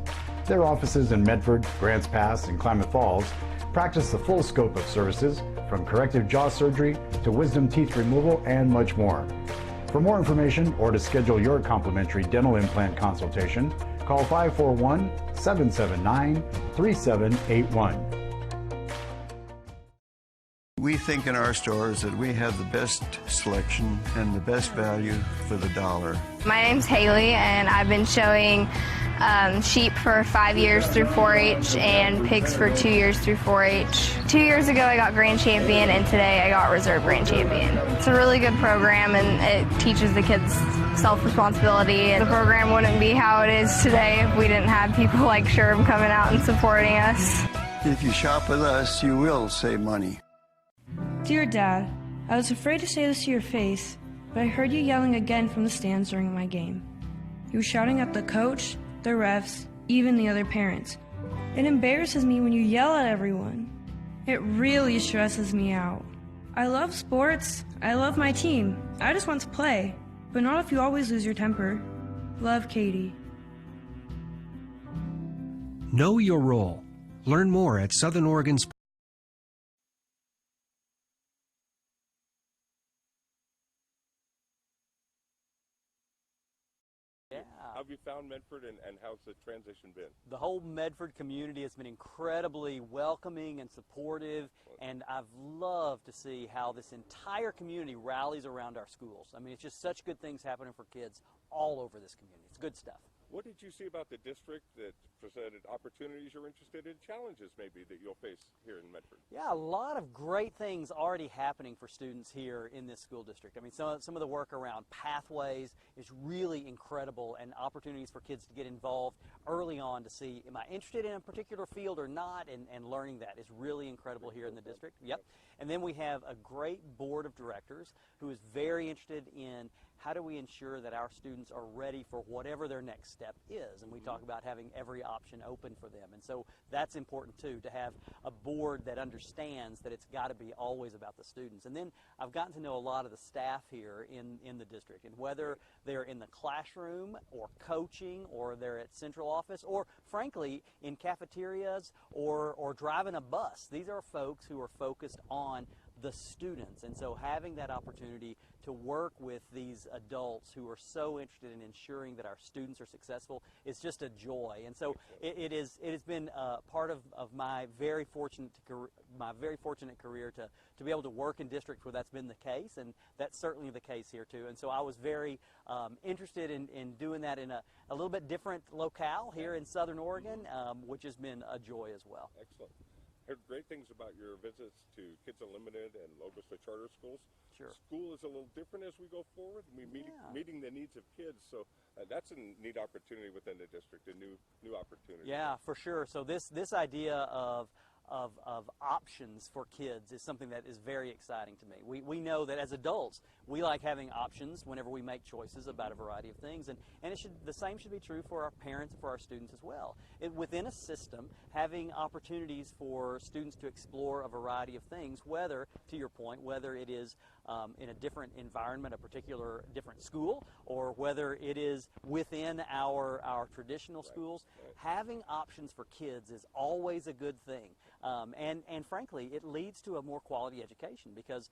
Their offices in Medford, Grants Pass, and Klamath Falls practice the full scope of services, from corrective jaw surgery to wisdom teeth removal and much more. For more information or to schedule your complimentary dental implant consultation, call 541-779-3781. We think in our stores that we have the best selection and the best value for the dollar. My name's Haley, and I've been showing sheep for 5 years through 4-H and pigs for 2 years through 4-H. 2 years ago I got Grand Champion, and today I got Reserve Grand Champion. It's a really good program, and it teaches the kids self-responsibility. The program wouldn't be how it is today if we didn't have people like Sherb coming out and supporting us. If you shop with us, you will save money. Dear Dad, I was afraid to say this to your face, but I heard you yelling again from the stands during my game. You were shouting at the coach, the refs, even the other parents. It embarrasses me when you yell at everyone. It really stresses me out. I love sports, I love my team, I just want to play, but not if you always lose your temper. Love, Katie. Know your role. Learn more at Southern Oregon's. How have you found Medford, and how's the transition been? The whole Medford community has been incredibly welcoming and supportive, and I've loved to see how this entire community rallies around our schools. I mean, it's just such good things happening for kids all over this community. It's good stuff. What did you see about the district that presented opportunities you're interested in, challenges maybe that you'll face here in Medford? Yeah, a lot of great things already happening for students here in this school district. I mean, some of the work around pathways is really incredible, and opportunities for kids to get involved early on to see, am I interested in a particular field or not, and learning that is really incredible here in the district. Yep. And then we have a great board of directors who is very interested in how do we ensure that our students are ready for whatever their next step is? And we talk about having every option open for them. And so that's important too, to have a board that understands that it's got to be always about the students. And then I've gotten to know a lot of the staff here in the district, and whether they're in the classroom or coaching, or they're at central office, or frankly in cafeterias or driving a bus. These are folks who are focused on the students, and so having that opportunity to work with these adults who are so interested in ensuring that our students are successful is just a joy. And so it has been part of my very fortunate career to be able to work in districts where that's been the case, and that's certainly the case here too. And so I was very interested in doing that in a little bit different locale here in Southern Oregon, which has been a joy as well. Excellent. Heard great things about your visits to Kids Unlimited and Logos to charter schools. Sure. School is a little different as we go forward. Meeting the needs of kids, so that's a neat opportunity within the district, a new opportunity. Yeah, for sure. So this idea of of options for kids is something that is very exciting to me. We know that as adults, we like having options whenever we make choices about a variety of things, and the same should be true for our parents and for our students as well. Within a system, having opportunities for students to explore a variety of things, whether, to your point, whether it is in a different environment, a particular different school, or whether it is within our traditional schools, having options for kids is always a good thing. And frankly, it leads to a more quality education because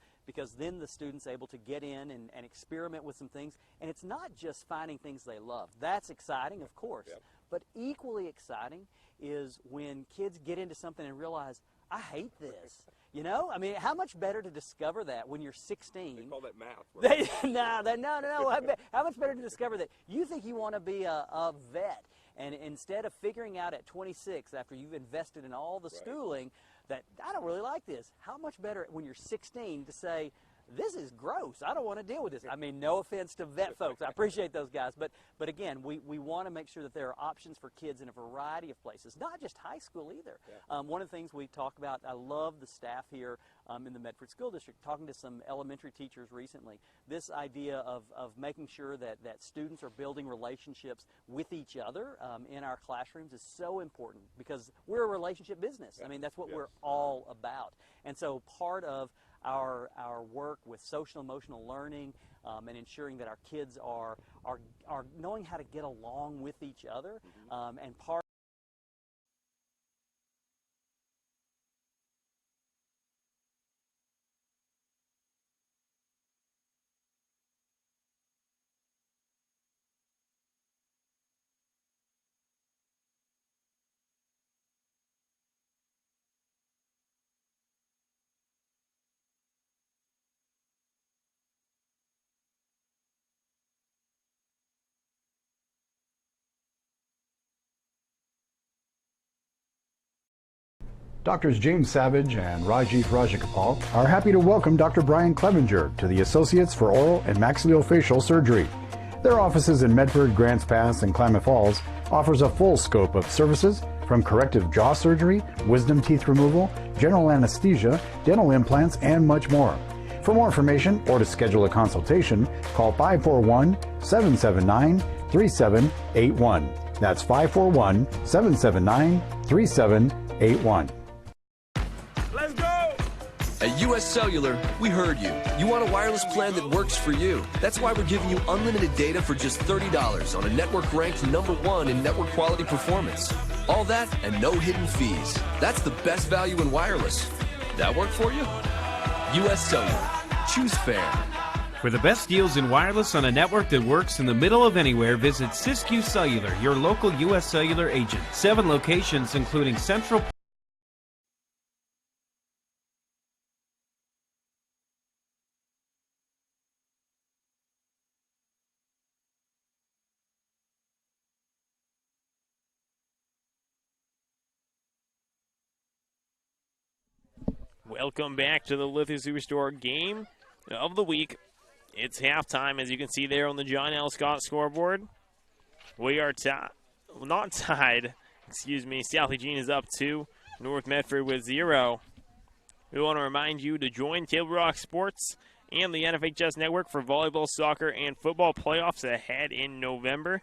then the student's able to get in and experiment with some things. And it's not just finding things they love. That's exciting, of course. Yep. But equally exciting is when kids get into something and realize, I hate this. You know, I mean, how much better to discover that when you're 16? They call that math, right? No. How much better to discover that you think you want to be a vet, and instead of figuring out at 26 after you've invested in all the schooling that I don't really like this, how much better when you're 16 to say, this is gross. I don't want to deal with this. I mean, no offense to vet folks. I appreciate those guys. But again, we want to make sure that there are options for kids in a variety of places, not just high school either. Yeah. One of the things we talk about, I love the staff here in the Medford School District, talking to some elementary teachers recently, this idea of making sure that students are building relationships with each other in our classrooms is so important because we're a relationship business. Yeah. I mean, that's what we're all about. And so part of our work with social emotional learning and ensuring that our kids are knowing how to get along with each other and part Doctors James Savage and Rajiv Rajagopal are happy to welcome Dr. Brian Clevenger to the Associates for Oral and Maxillofacial Surgery. Their offices in Medford, Grants Pass, and Klamath Falls offers a full scope of services from corrective jaw surgery, wisdom teeth removal, general anesthesia, dental implants, and much more. For more information or to schedule a consultation, call 541-779-3781. That's 541-779-3781. At US Cellular, we heard you. You want a wireless plan that works for you. That's why we're giving you unlimited data for just $30 on a network ranked #1 in network quality performance. All that and no hidden fees. That's the best value in wireless. That work for you? US Cellular. Choose fair. For the best deals in wireless on a network that works in the middle of anywhere, visit Siskiyou Cellular, your local US Cellular agent. 7 locations, including Central. Welcome back to the Lithia Superstore game of the week. It's halftime, as you can see there on the John L. Scott scoreboard. We are not tied. Excuse me. South Eugene is up 2. North Medford with 0. We want to remind you to join Table Rock Sports and the NFHS Network for volleyball, soccer, and football playoffs ahead in November.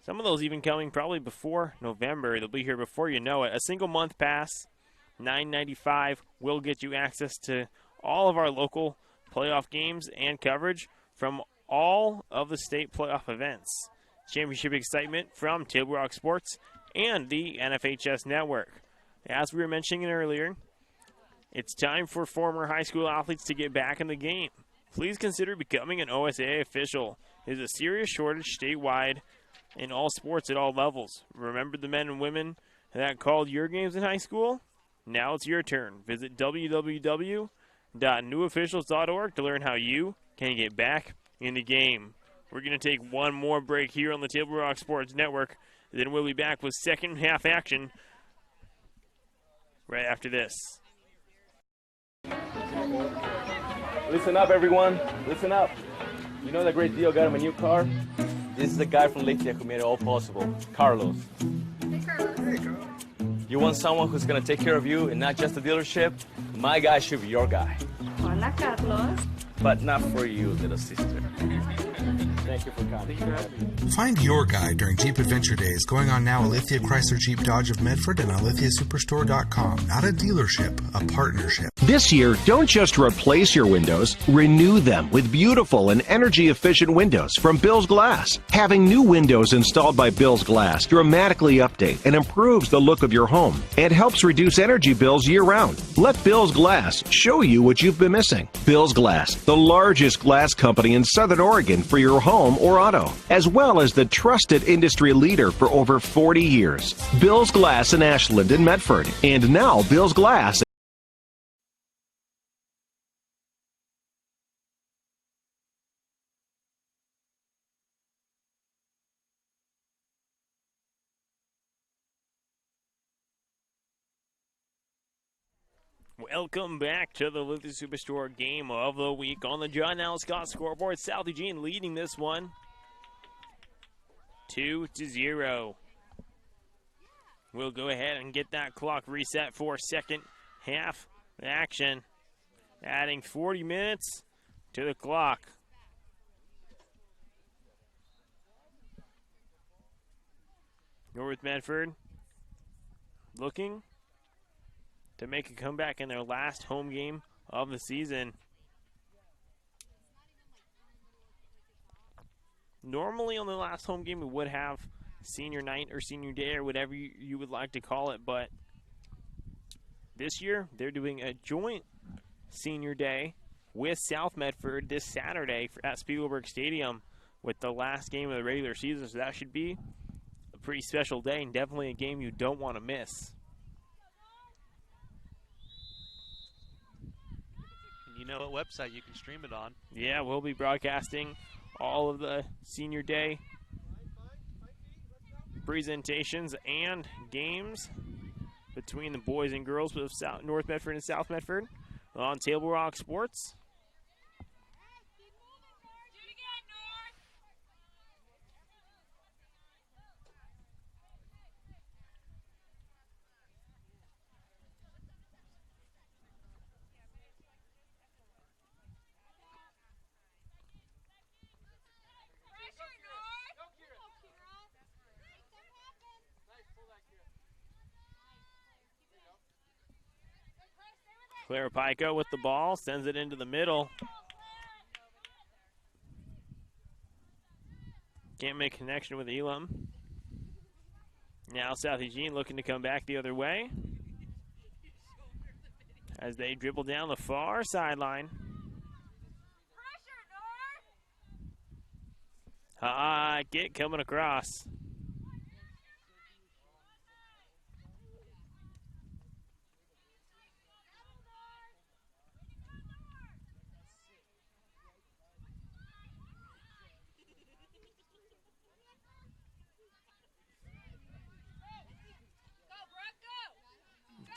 Some of those even coming probably before November. They'll be here before you know it. A single month pass, $9.95, will get you access to all of our local playoff games and coverage from all of the state playoff events. Championship excitement from Table Rock Sports and the NFHS Network. As we were mentioning earlier, it's time for former high school athletes to get back in the game. Please consider becoming an OSAA official. There's a serious shortage statewide in all sports at all levels. Remember the men and women that called your games in high school? Now it's your turn. Visit www.newofficials.org to learn how you can get back in the game. We're going to take one more break here on the Table Rock Sports Network. Then we'll be back with second half action right after this. Listen up, everyone. Listen up. You know that great deal got him a new car? This is the guy from Lithia who made it all possible, Carlos. Hey, Carlos. Hey, Carlos. You want someone who's gonna take care of you and not just the dealership? My guy should be your guy. Hola, Carlos. But not for you, little sister. Thank you for coming. Find your guy during Jeep Adventure Days going on now at Lithia Chrysler Jeep Dodge of Medford and on lithiasuperstore.com. Not a dealership, a partnership. This year, don't just replace your windows, renew them with beautiful and energy-efficient windows from Bill's Glass. Having new windows installed by Bill's Glass dramatically update and improves the look of your home and helps reduce energy bills year-round. Let Bill's Glass show you what you've been missing. Bill's Glass, the largest glass company in Southern Oregon for your home or auto, as well as the trusted industry leader for over 40 years. Bill's Glass in Ashland and Medford, and now Bill's Glass. Welcome back to the Lithia Superstore game of the week on the John L. Scott scoreboard. South Eugene leading this one 2-0. We'll go ahead and get that clock reset for second half action, adding 40 minutes to the clock. North Medford looking to make a comeback in their last home game of the season. Normally on the last home game we would have senior night or senior day or whatever you would like to call it, but this year they're doing a joint senior day with South Medford this Saturday at Spiegelberg Stadium with the last game of the regular season, so that should be a pretty special day and definitely a game you don't want to miss. You know what website you can stream it on. Yeah, we'll be broadcasting all of the senior day presentations and games between the boys and girls of North Medford and South Medford on Table Rock Sports. Clara Pico with the ball, sends it into the middle. Can't make connection with Elam. Now South Eugene looking to come back the other way as they dribble down the far sideline. Get coming across.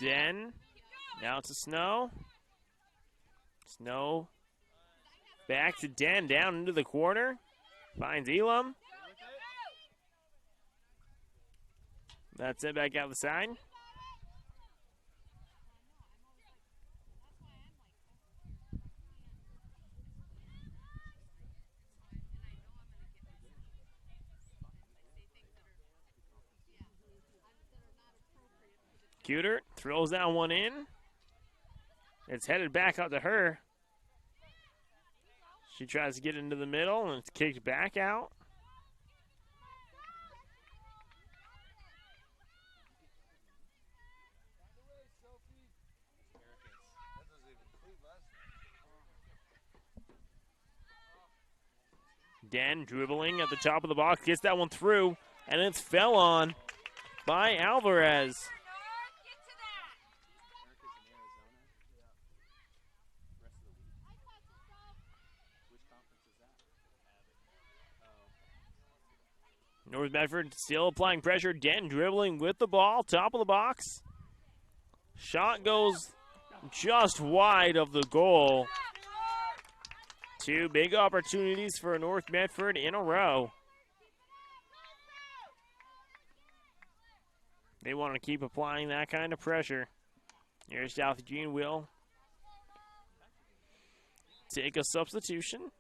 Den, now to Snow. Snow back to Den, down into the corner. Finds Elam. That's it, back out the side. Cuter throws that one in. It's headed back out to her. She tries to get into the middle, and it's kicked back out. Den dribbling at the top of the box, gets that one through, and it's fell on by Alvarez. North Medford still applying pressure. Den dribbling with the ball, top of the box. Shot goes just wide of the goal. Two big opportunities for North Medford in a row. They want to keep applying that kind of pressure. Here's South Eugene will take a substitution.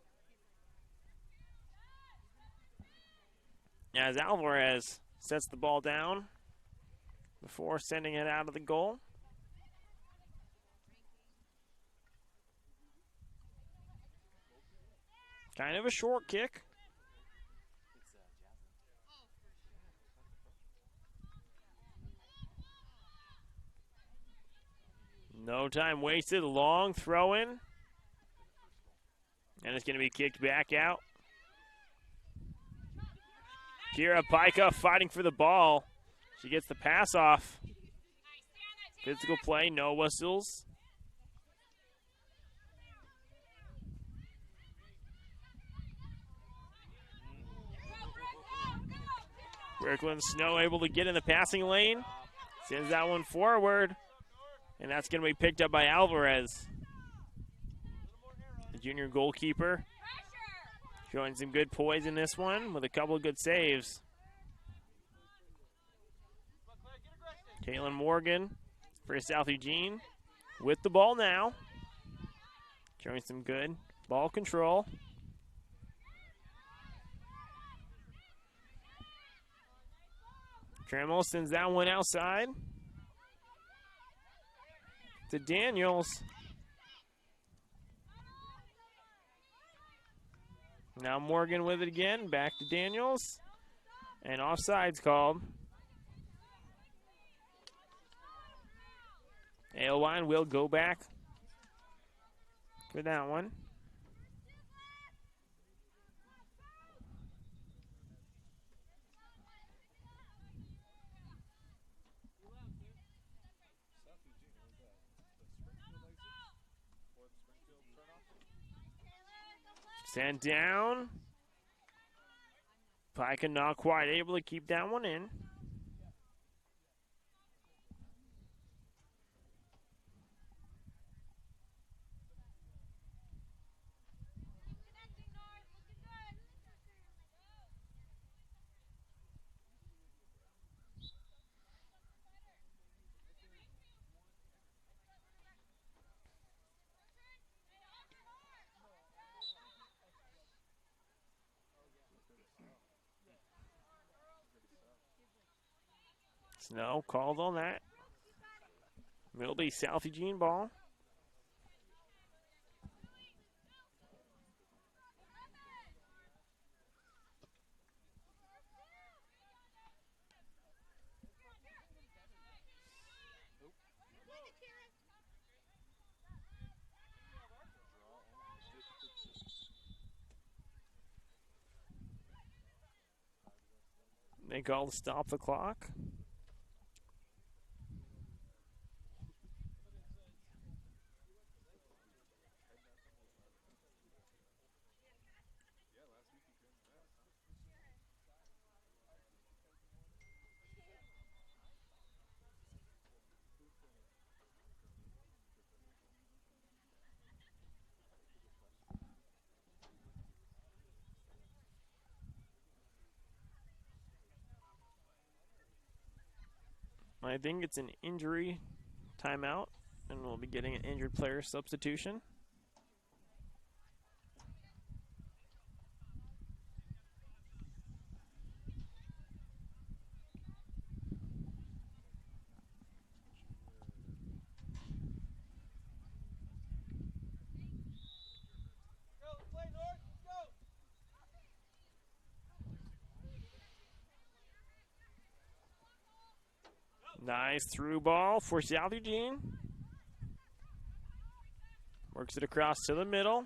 As Alvarez sets the ball down before sending it out of the goal. Kind of a short kick. No time wasted. Long throw in. And it's going to be kicked back out. Kira Pica fighting for the ball. She gets the pass off. Physical play, no whistles. Brooklyn Snow able to get in the passing lane. Sends that one forward. And that's going to be picked up by Alvarez. The junior goalkeeper showing some good poise in this one with a couple of good saves. Kaylin Morgan for South Eugene with the ball now. Showing some good ball control. Trammell sends that one outside to Daniels. Now Morgan with it again, back to Daniels. And offside's called. Aylwine will go back for that one. Sent down. Pica not quite able to keep that one in. Snow called on that. It'll be South Eugene ball. They call to stop the clock. I think it's an injury timeout, and we'll be getting an injured player substitution. Nice through ball for South Eugene. Works it across to the middle.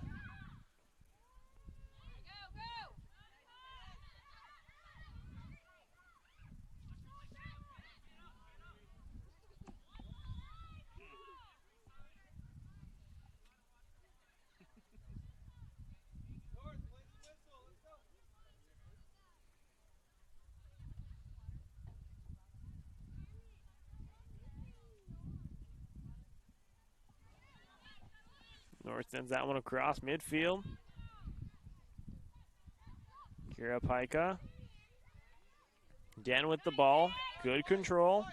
North sends that one across midfield. Kira Pica. Again with the ball. Good control.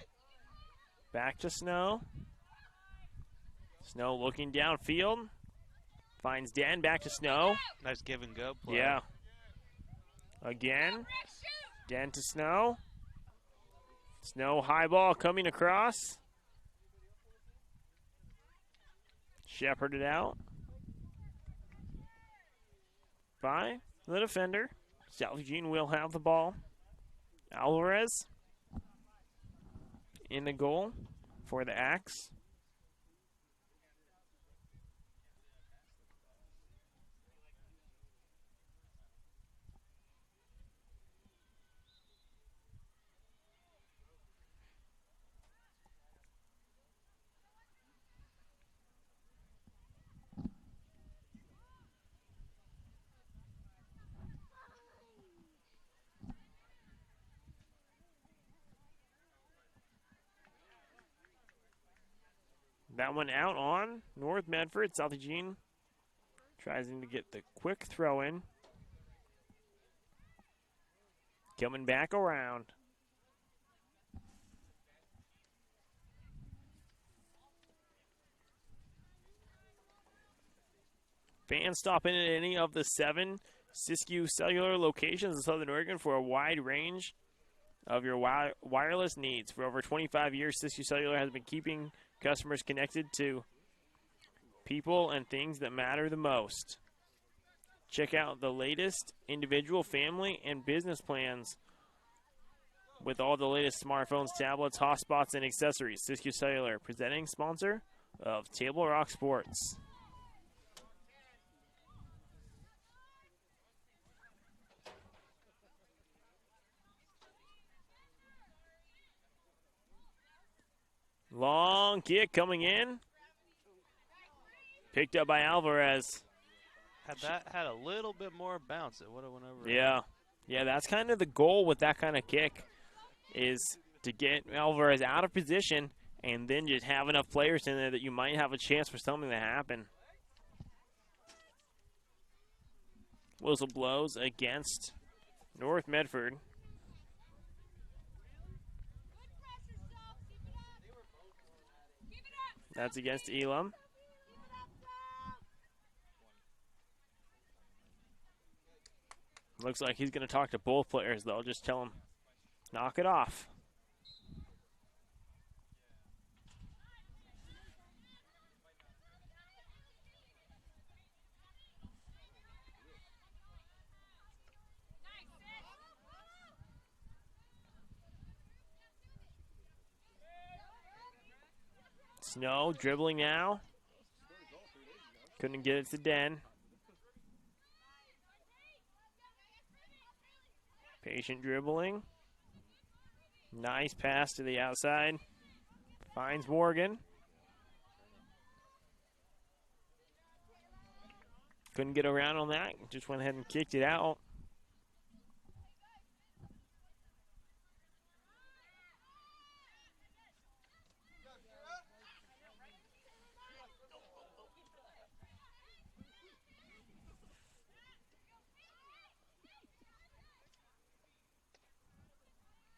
Back to Snow. Snow looking downfield. Finds Den. Back to Snow. Nice give and go play. Yeah. Again. Den to Snow. Snow high ball coming across. Shepherded out by the defender. South Eugene will have the ball. Alvarez in the goal for the Axe. That one out on North Medford. South Eugene tries to get the quick throw in. Coming back around. Fans stop in at any of the 7 Siskiyou Cellular locations in Southern Oregon for a wide range of your wireless needs. For over 25 years, Siskiyou Cellular has been keeping customers connected to people and things that matter the most. Check out the latest individual, family, and business plans with all the latest smartphones, tablets, hotspots, and accessories. Siskiyou Cellular, presenting sponsor of Table Rock Sports. Long kick coming in. Picked up by Alvarez. Had that had a little bit more bounce, it would have went over. Yeah. Yeah, that's kind of the goal with that kind of kick, is to get Alvarez out of position and then just have enough players in there that you might have a chance for something to happen. Whistle blows against North Medford. That's against Elam. Looks like he's going to talk to both players, though. Just tell him, knock it off. Snow dribbling now. Couldn't get it to Den. Patient dribbling. Nice pass to the outside. Finds Morgan. Couldn't get around on that. Just went ahead and kicked it out.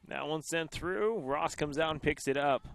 That one sent through. Ross comes out and picks it up.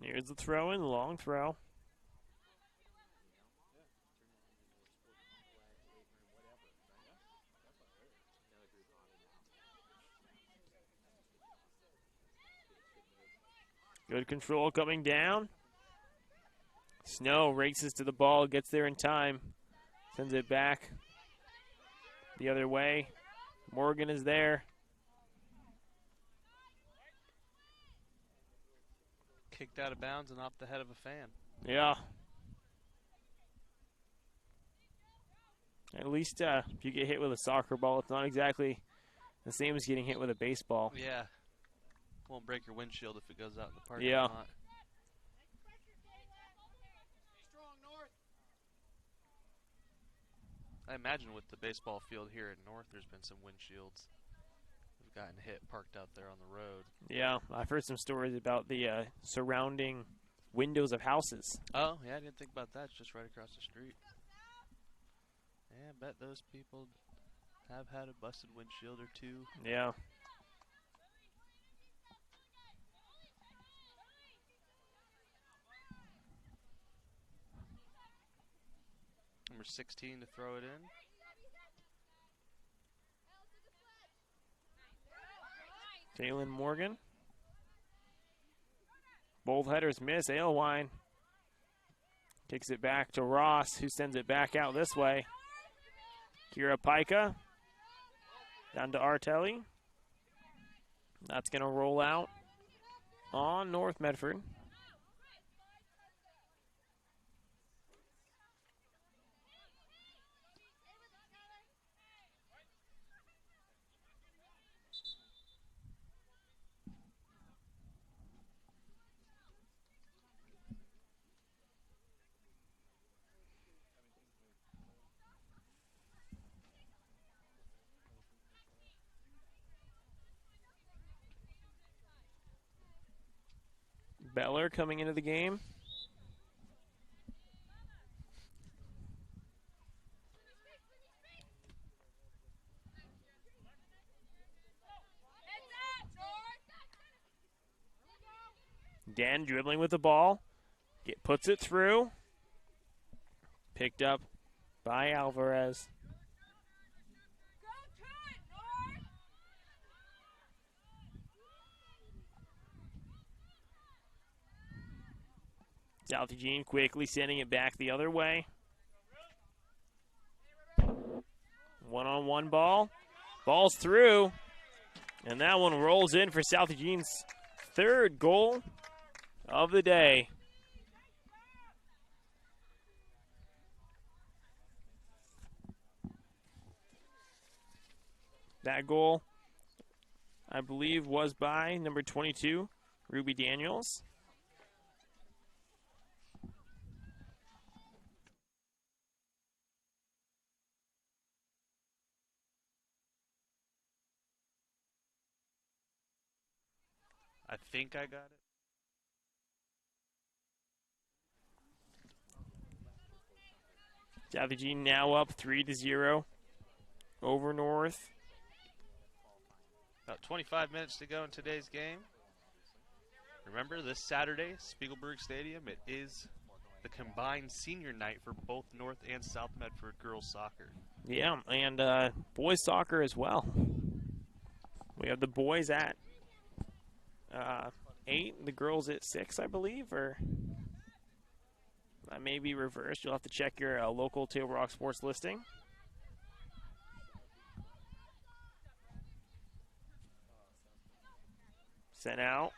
Here's the throw in, long throw. Good control coming down. Snow races to the ball, gets there in time. Sends it back the other way. Morgan is there. Kicked out of bounds and off the head of a fan. Yeah. At least if you get hit with a soccer ball, it's not exactly the same as getting hit with a baseball. Yeah. Won't break your windshield if it goes out in the parking yeah. lot. I imagine with the baseball field here at North, there's been some windshields. We've gotten hit parked out there on the road. Yeah, I've heard some stories about the surrounding windows of houses. Oh, yeah, I didn't think about that. It's just right across the street. Yeah, I bet those people have had a busted windshield or two. Yeah. Number 16 to throw it in. Jalen Morgan. Both headers miss. Alewine kicks it back to Ross, who sends it back out this way. Kira Pica down to Artelli. That's going to roll out on North Medford. Beller coming into the game. Dan dribbling with the ball. Puts it through. Picked up by Alvarez. South Eugene quickly sending it back the other way. One-on-one ball. Ball's through. And that one rolls in for South Eugene's third goal of the day. That goal, I believe, was by number 22, Ruby Daniels. I think I got it. South Eugene now up 3-0 over North. About 25 minutes to go in today's game. Remember, this Saturday, Spiegelberg Stadium, it is the combined senior night for both North and South Medford girls soccer. Yeah, and boys soccer as well. We have the boys at 8, the girls at 6, I believe, or that may be reversed. You'll have to check your local Table Rock Sports listing. Sent out.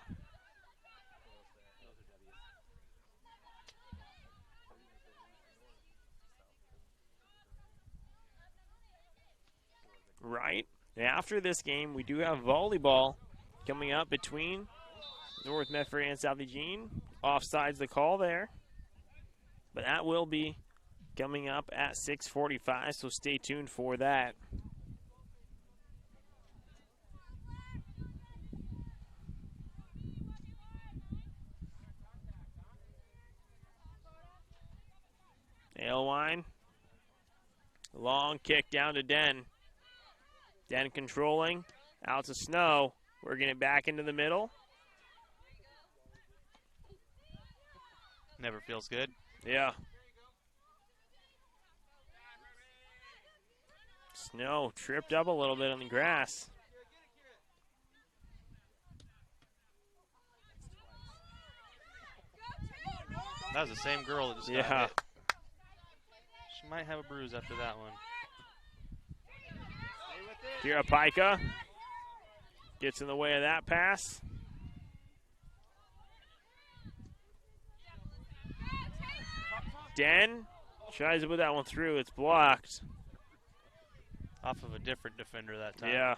Right. After this game, we do have volleyball coming up between North Medford and South Eugene. Offsides the call there. But that will be coming up at 6:45, so stay tuned for that. Alewine. Long kick down to Den. Den controlling. Out to Snow. Working it back into the middle. Never feels good. Yeah. Snow tripped up a little bit on the grass. That was the same girl that just got Yeah. hit. She might have a bruise after that one. Kira Pica gets in the way of that pass. Den tries to put that one through. It's blocked. Off of a different defender that time. Yeah.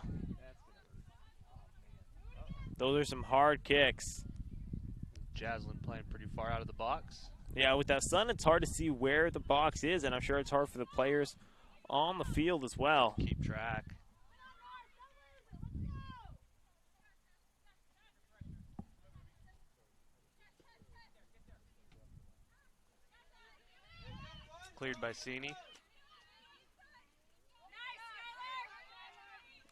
Those are some hard kicks. Jaslyn playing pretty far out of the box. Yeah, with that sun, it's hard to see where the box is, and I'm sure it's hard for the players on the field as well. Keep track. Cleared by Cini.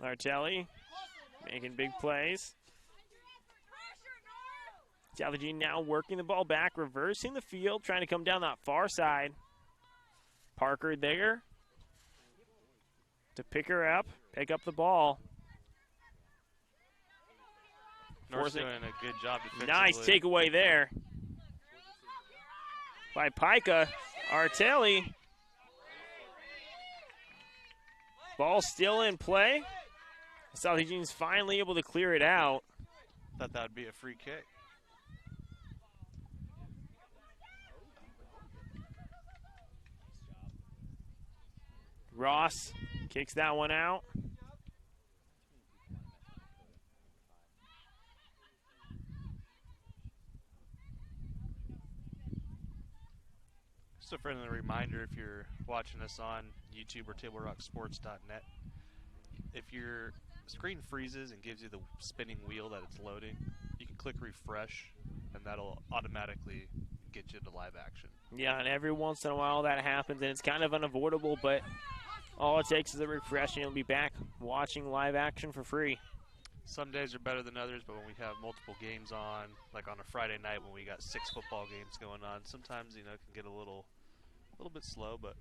Artelli making big plays. South Eugene now working the ball back, reversing the field, trying to come down that far side. Parker there to pick her up, pick up the ball. North's doing a good job defensively. Nice takeaway there by Pica. Artelli. Ball still in play. South Eugene's finally able to clear it out. Thought that would be a free kick. Ross kicks that one out. Just a friendly reminder, if you're watching us on YouTube or TableRockSports.net, if your screen freezes and gives you the spinning wheel that it's loading, you can click refresh, and that'll automatically get you to live action. Yeah, and every once in a while that happens, and it's kind of unavoidable, but all it takes is a refresh, and you'll be back watching live action for free. Some days are better than others, but when we have multiple games on, like on a Friday night when we got 6 football games going on, sometimes, you know, it can get a little bit slow, but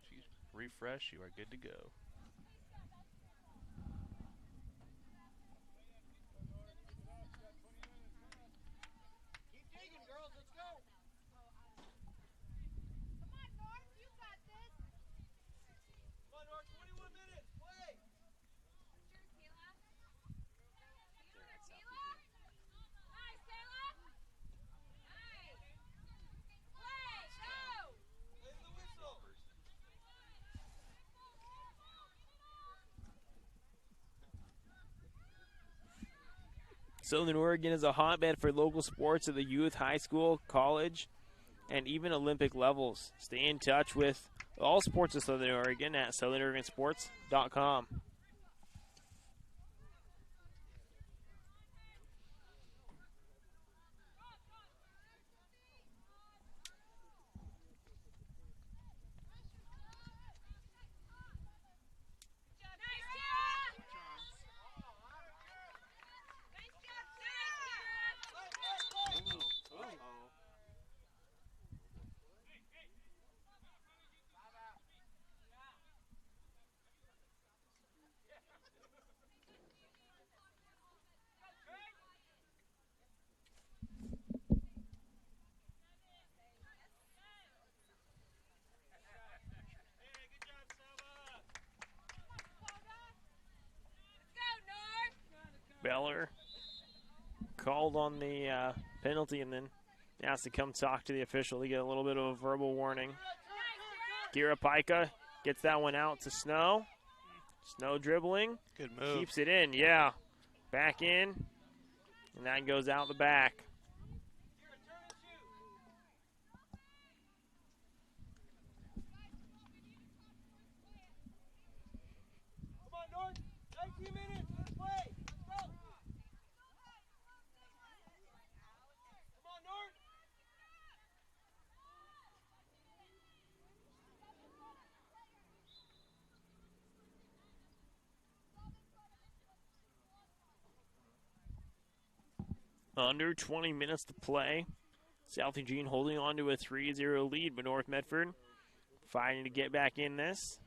if you refresh, you are good to go. Southern Oregon is a hotbed for local sports at the youth, high school, college, and even Olympic levels. Stay in touch with all sports of Southern Oregon at southernoregonsports.com. Beller called on the penalty and then asked to come talk to the official to get a little bit of a verbal warning. Gira Pica gets that one out to Snow. Snow dribbling. Good move. Keeps it in, yeah. Back in. And that goes out the back. Come on, North. 19 minutes. Let's play. Let's go. Come on, North. Under 20 minutes to play. South Eugene holding on to a 3-0 lead, but North Medford fighting to get back in this.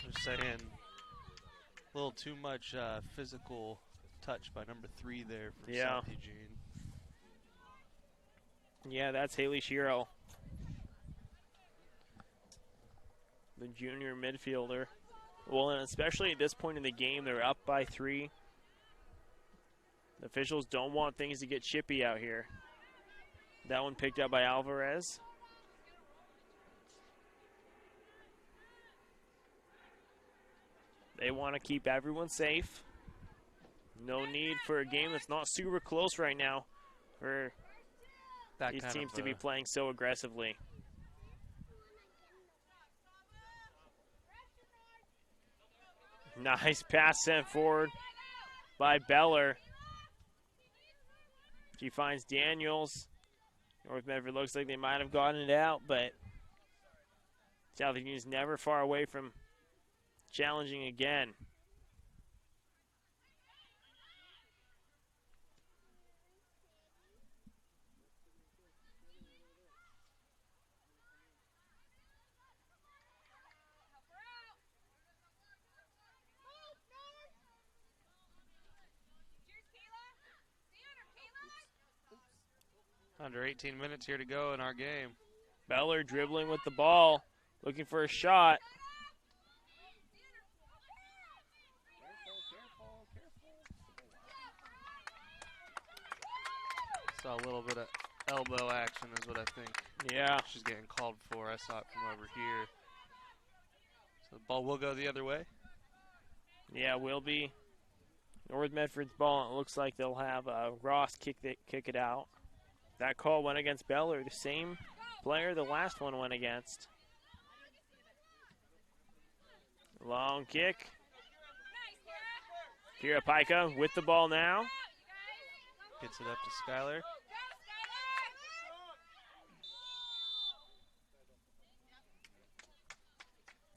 They're saying a little too much physical touch by number 3 there for South Eugene. Yeah, that's Haley Shiro, the junior midfielder. Well, and especially at this point in the game, they're up by 3. The officials don't want things to get chippy out here. That one picked up by Alvarez. They want to keep everyone safe. No need for a game that's not super close right now for these teams to be playing so aggressively. Nice pass sent forward by Beller. She finds Daniels. North Medford looks like they might have gotten it out, but South Union is never far away from challenging again. Under 18 minutes here to go in our game. Beller dribbling with the ball, looking for a shot. Saw a little bit of elbow action is what I think. Yeah. She's getting called for. I saw it from over here. So the ball will go the other way. Yeah, will be North Medford's ball. It looks like they'll have Ross kick it out. That call went against Beller, the same player the last one went against. Long kick. Kira Pica with the ball now. Gets it up to Skylar.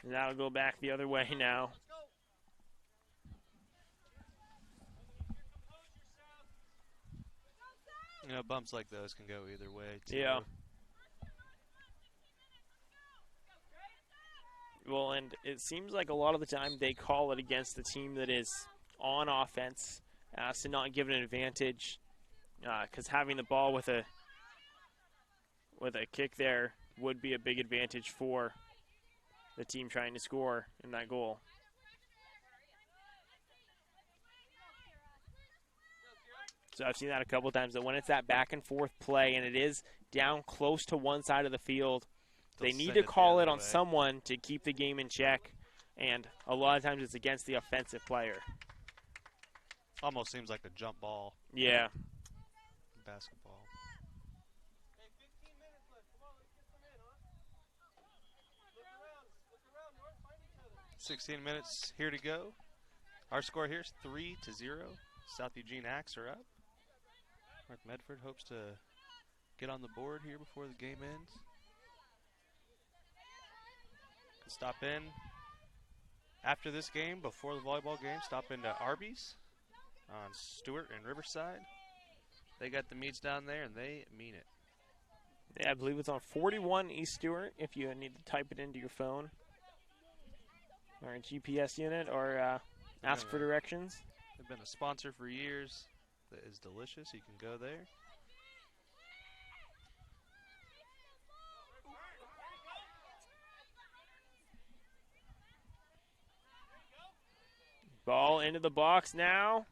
And that'll go back the other way now. You know, bumps like those can go either way, too. Yeah. Well, and it seems like a lot of the time they call it against the team that is on offense to not give it an advantage, because having the ball with a kick there would be a big advantage for the team trying to score in that goal. So I've seen that a couple times, that when it's that back and forth play and it is down close to one side of the field, they need to call it on someone to keep the game in check, and a lot of times it's against the offensive player. Almost seems like a jump ball. Yeah. Basketball. 16 minutes here to go. Our score here is 3-0. South Eugene Axe are up. North Medford hopes to get on the board here before the game ends. Can stop in after this game, before the volleyball game, stop into Arby's on Stewart and Riverside. They got the meats down there, and they mean it. Yeah, I believe it's on 41 East Stewart if you need to type it into your phone or a GPS unit, or ask for directions. They've been a sponsor for years. That is delicious. You can go there. Ball into the box now.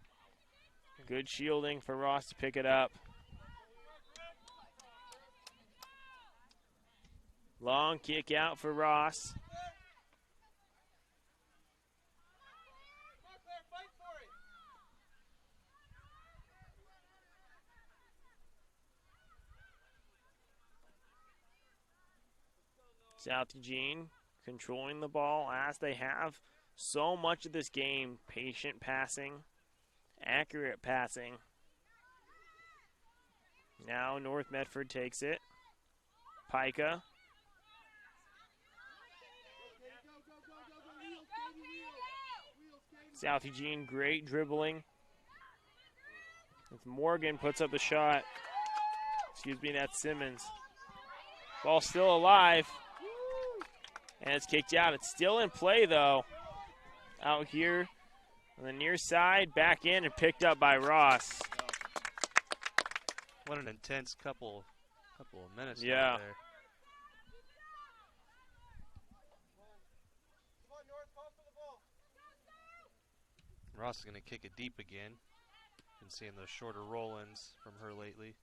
Good shielding for Ross to pick it up. Long kick out for Ross. South Eugene controlling the ball as they have so much of this game. Patient passing, accurate passing. Now North Medford takes it. Pica. South Eugene, great dribbling. If Morgan puts up a shot, excuse me, that's Simmons. Ball still alive. And it's kicked out. It's still in play, though. Out here on the near side, back in and picked up by Ross. What an intense couple of minutes. Yeah. Right there. Ross is going to kick it deep again. Been seeing those shorter roll-ins from her lately.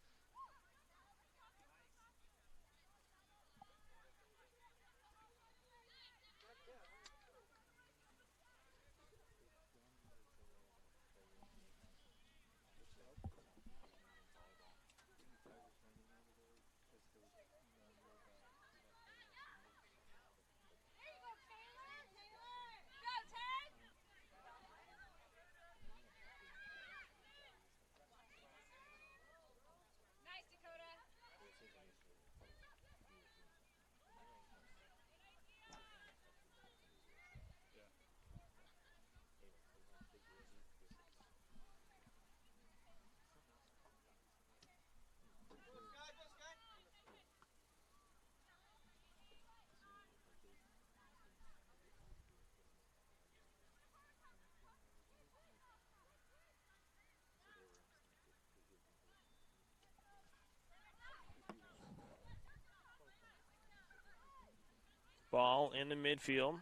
Ball in the midfield.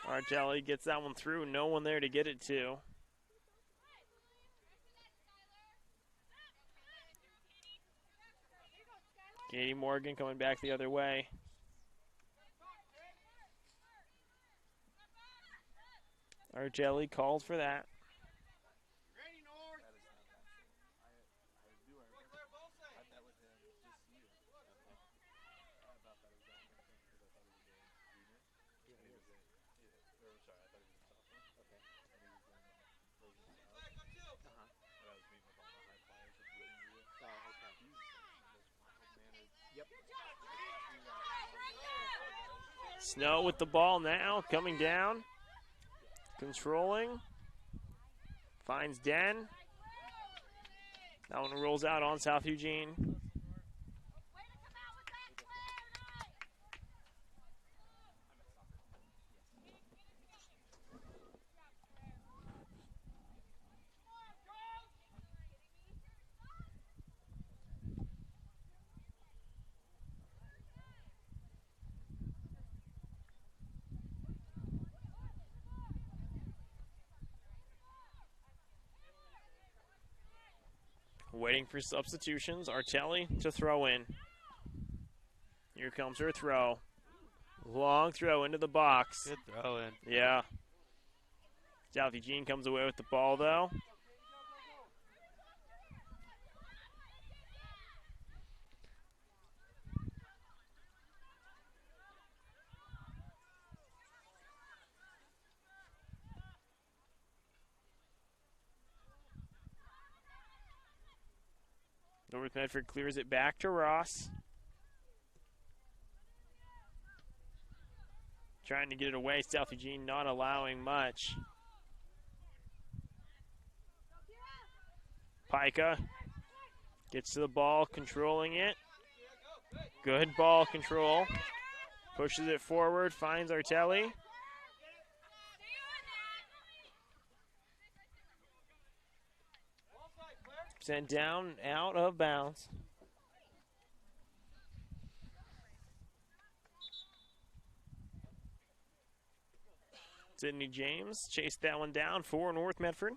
Artelli gets that one through. No one there to get it to. Katie Morgan coming back the other way. Artelli called for that. Snow with the ball now, coming down, controlling, finds Den. That one rolls out on South Eugene. Waiting for substitutions. Artelli to throw in. Here comes her throw. Long throw into the box. Good throw in. Yeah. South Eugene comes away with the ball, though. North Medford clears it back to Ross. Trying to get it away. South Eugene not allowing much. Pica gets to the ball, controlling it. Good ball control. Pushes it forward, finds Artelli. Sent down, out of bounds. Sydney James chased that one down for North Medford.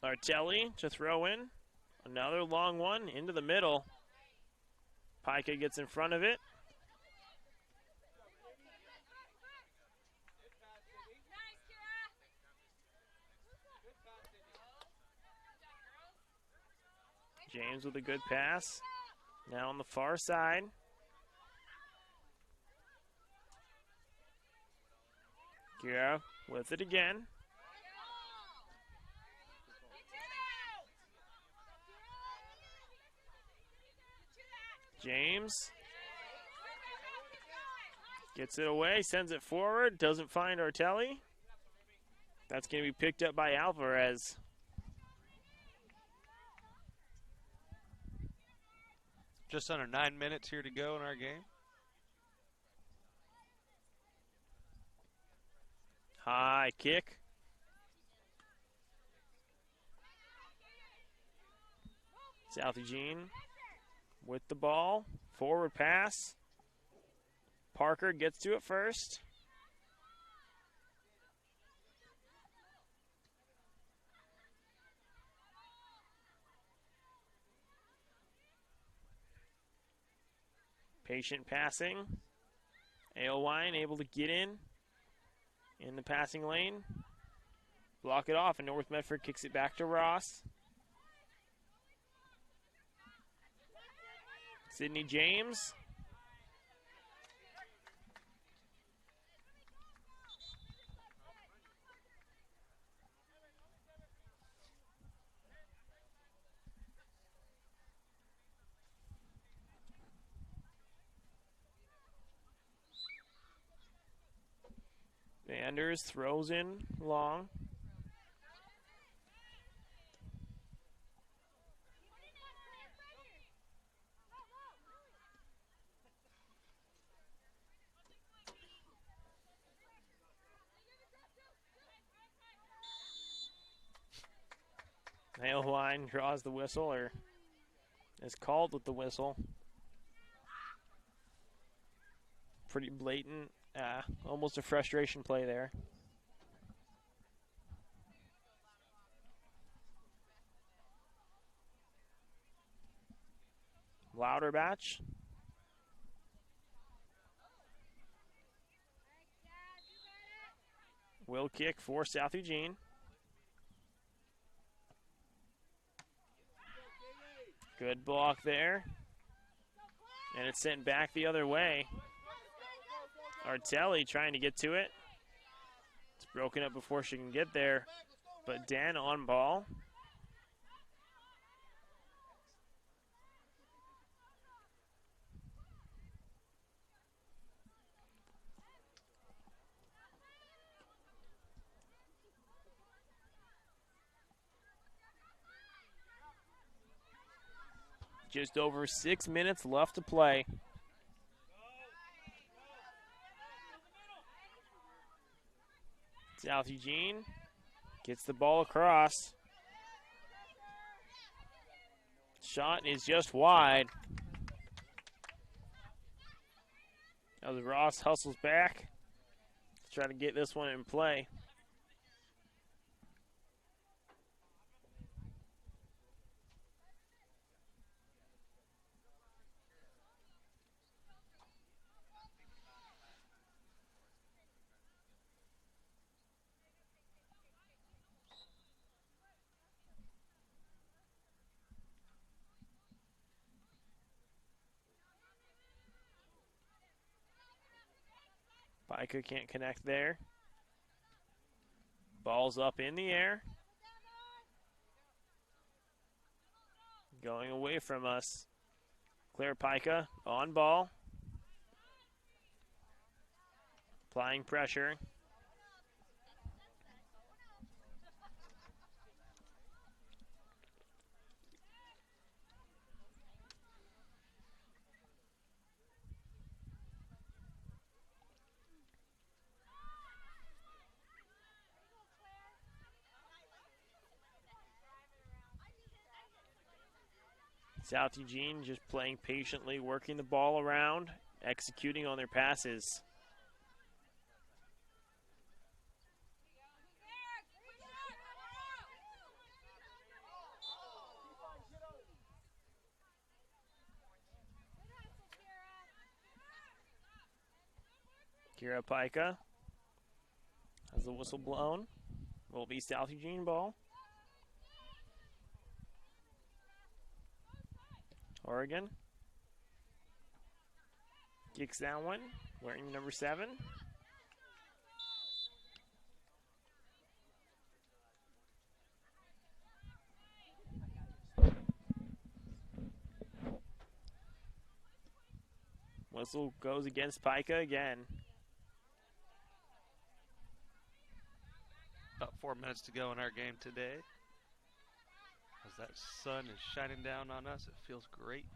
Artelli to throw in. Another long one into the middle. Pica gets in front of it. James with a good pass. Now on the far side. Kira with it again. James gets it away, sends it forward, doesn't find Artelli. That's going to be picked up by Alvarez. Just under 9 minutes here to go in our game. High kick. South Eugene with the ball. Forward pass. Parker gets to it first. Patient passing. Aylwine able to get in the passing lane. Block it off, and North Medford kicks it back to Ross. Sydney James. Vanders throws in long. Nailwine draws the whistle, or is called with the whistle. Pretty blatant, almost a frustration play there. Louderbatch. Will kick for South Eugene. Good block there. And it's sent back the other way. Artelli trying to get to it. It's broken up before she can get there. But Dan on ball. Just over 6 minutes left to play. South Eugene gets the ball across. Shot is just wide. As Ross hustles back to try to get this one in play. Pica can't connect there. Ball's up in the air. Going away from us. Claire Pica on ball. Applying pressure. South Eugene just playing patiently, working the ball around, executing on their passes. Kira Pica has the whistle blown. Will be South Eugene ball. Oregon kicks that one, wearing number 7. Whistle goes against Pica again. About 4 minutes to go in our game today. As that sun is shining down on us, it feels great.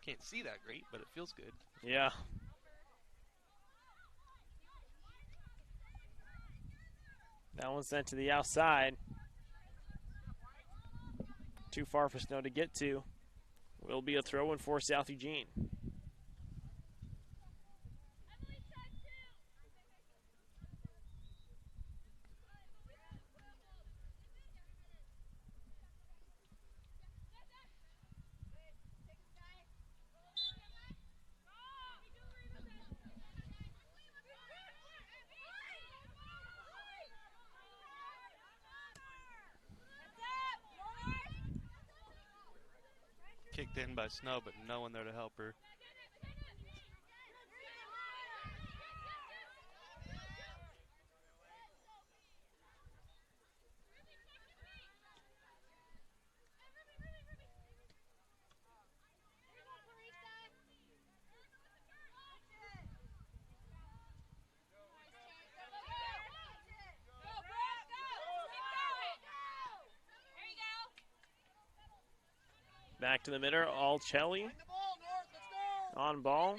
Can't see that great, but it feels good. Yeah. That one's sent to the outside. Too far for Snow to get to. Will be a throw-in for South Eugene. Kicked in by Snow, but no one there to help her. Back to the middle, Alcelli on ball.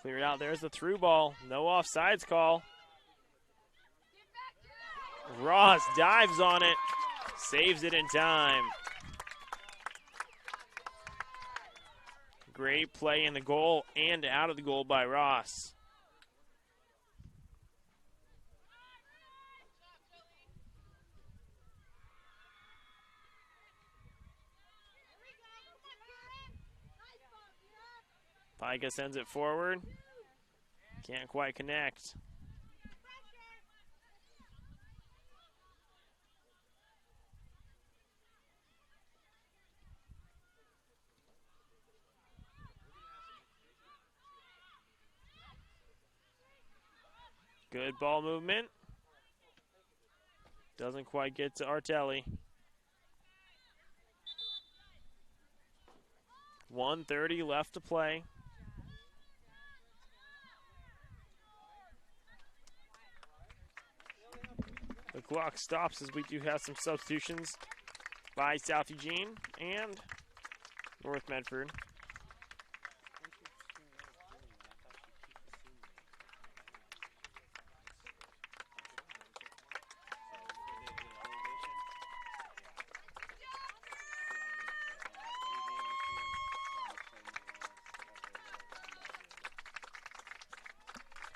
Cleared out, there's the through ball. No offsides call. Ross dives on it, saves it in time. Great play in the goal and out of the goal by Ross. Pica sends it forward. Can't quite connect. Good ball movement. Doesn't quite get to Artelli. 1:30 left to play. The clock stops as we do have some substitutions by South Eugene and North Medford.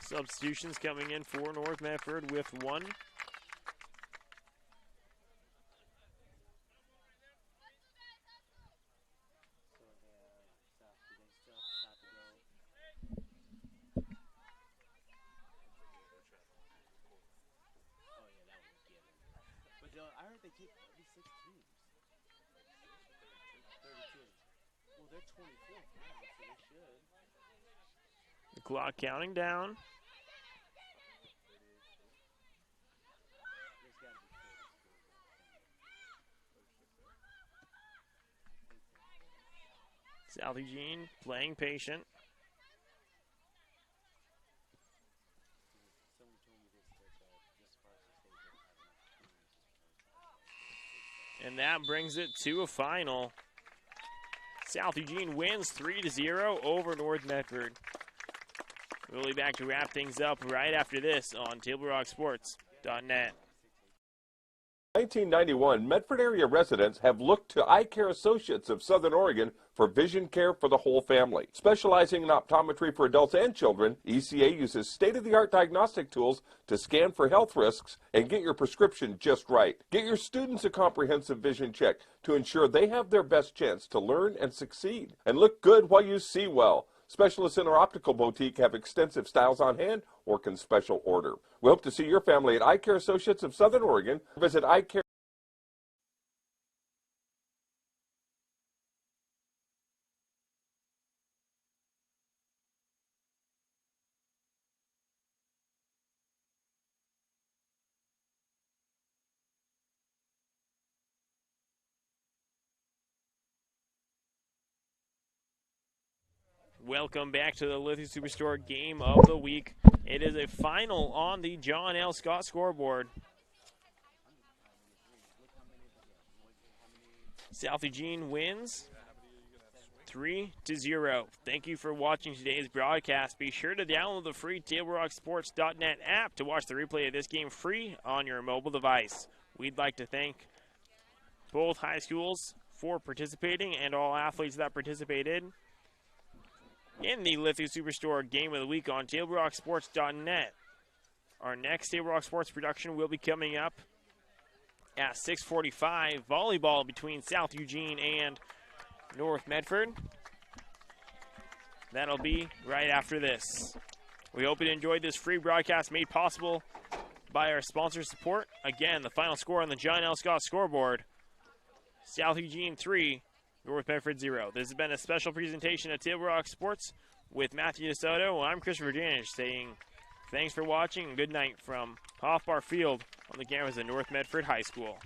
Substitutions coming in for North Medford with one. I heard they keep 36 teams. 32. Well, they're 24 now, so they should. The clock counting down. South Eugene playing patient. And that brings it to a final. South Eugene wins 3-0 over North Medford. We'll be back to wrap things up right after this on TableRockSports.net. 1991, Medford area residents have looked to Eye Care Associates of Southern Oregon for vision care for the whole family. Specializing in optometry for adults and children, ECA uses state-of-the-art diagnostic tools to scan for health risks and get your prescription just right. Get your students a comprehensive vision check to ensure they have their best chance to learn and succeed. And look good while you see well. Specialists in our optical boutique have extensive styles on hand or can special order. We hope to see your family at Eye Care Associates of Southern Oregon. Visit Eye Care. Welcome back to the Lithia Superstore Game of the Week. It is a final on the John L. Scott scoreboard. South Eugene wins 3-0. Thank you for watching today's broadcast. Be sure to download the free TableRockSports.net app to watch the replay of this game free on your mobile device. We'd like to thank both high schools for participating and all athletes that participated in the Lithia Superstore Game of the Week on TableRockSports.net. Our next Table Rock Sports production will be coming up at 6:45. Volleyball between South Eugene and North Medford. That'll be right after this. We hope you enjoyed this free broadcast made possible by our sponsor support. Again, the final score on the John L. Scott scoreboard: South Eugene 3, North Medford 0. This has been a special presentation of Table Rock Sports with Matthew DeSoto. I'm Christopher Janish saying thanks for watching and good night from Hoffbar Field on the campus of North Medford High School.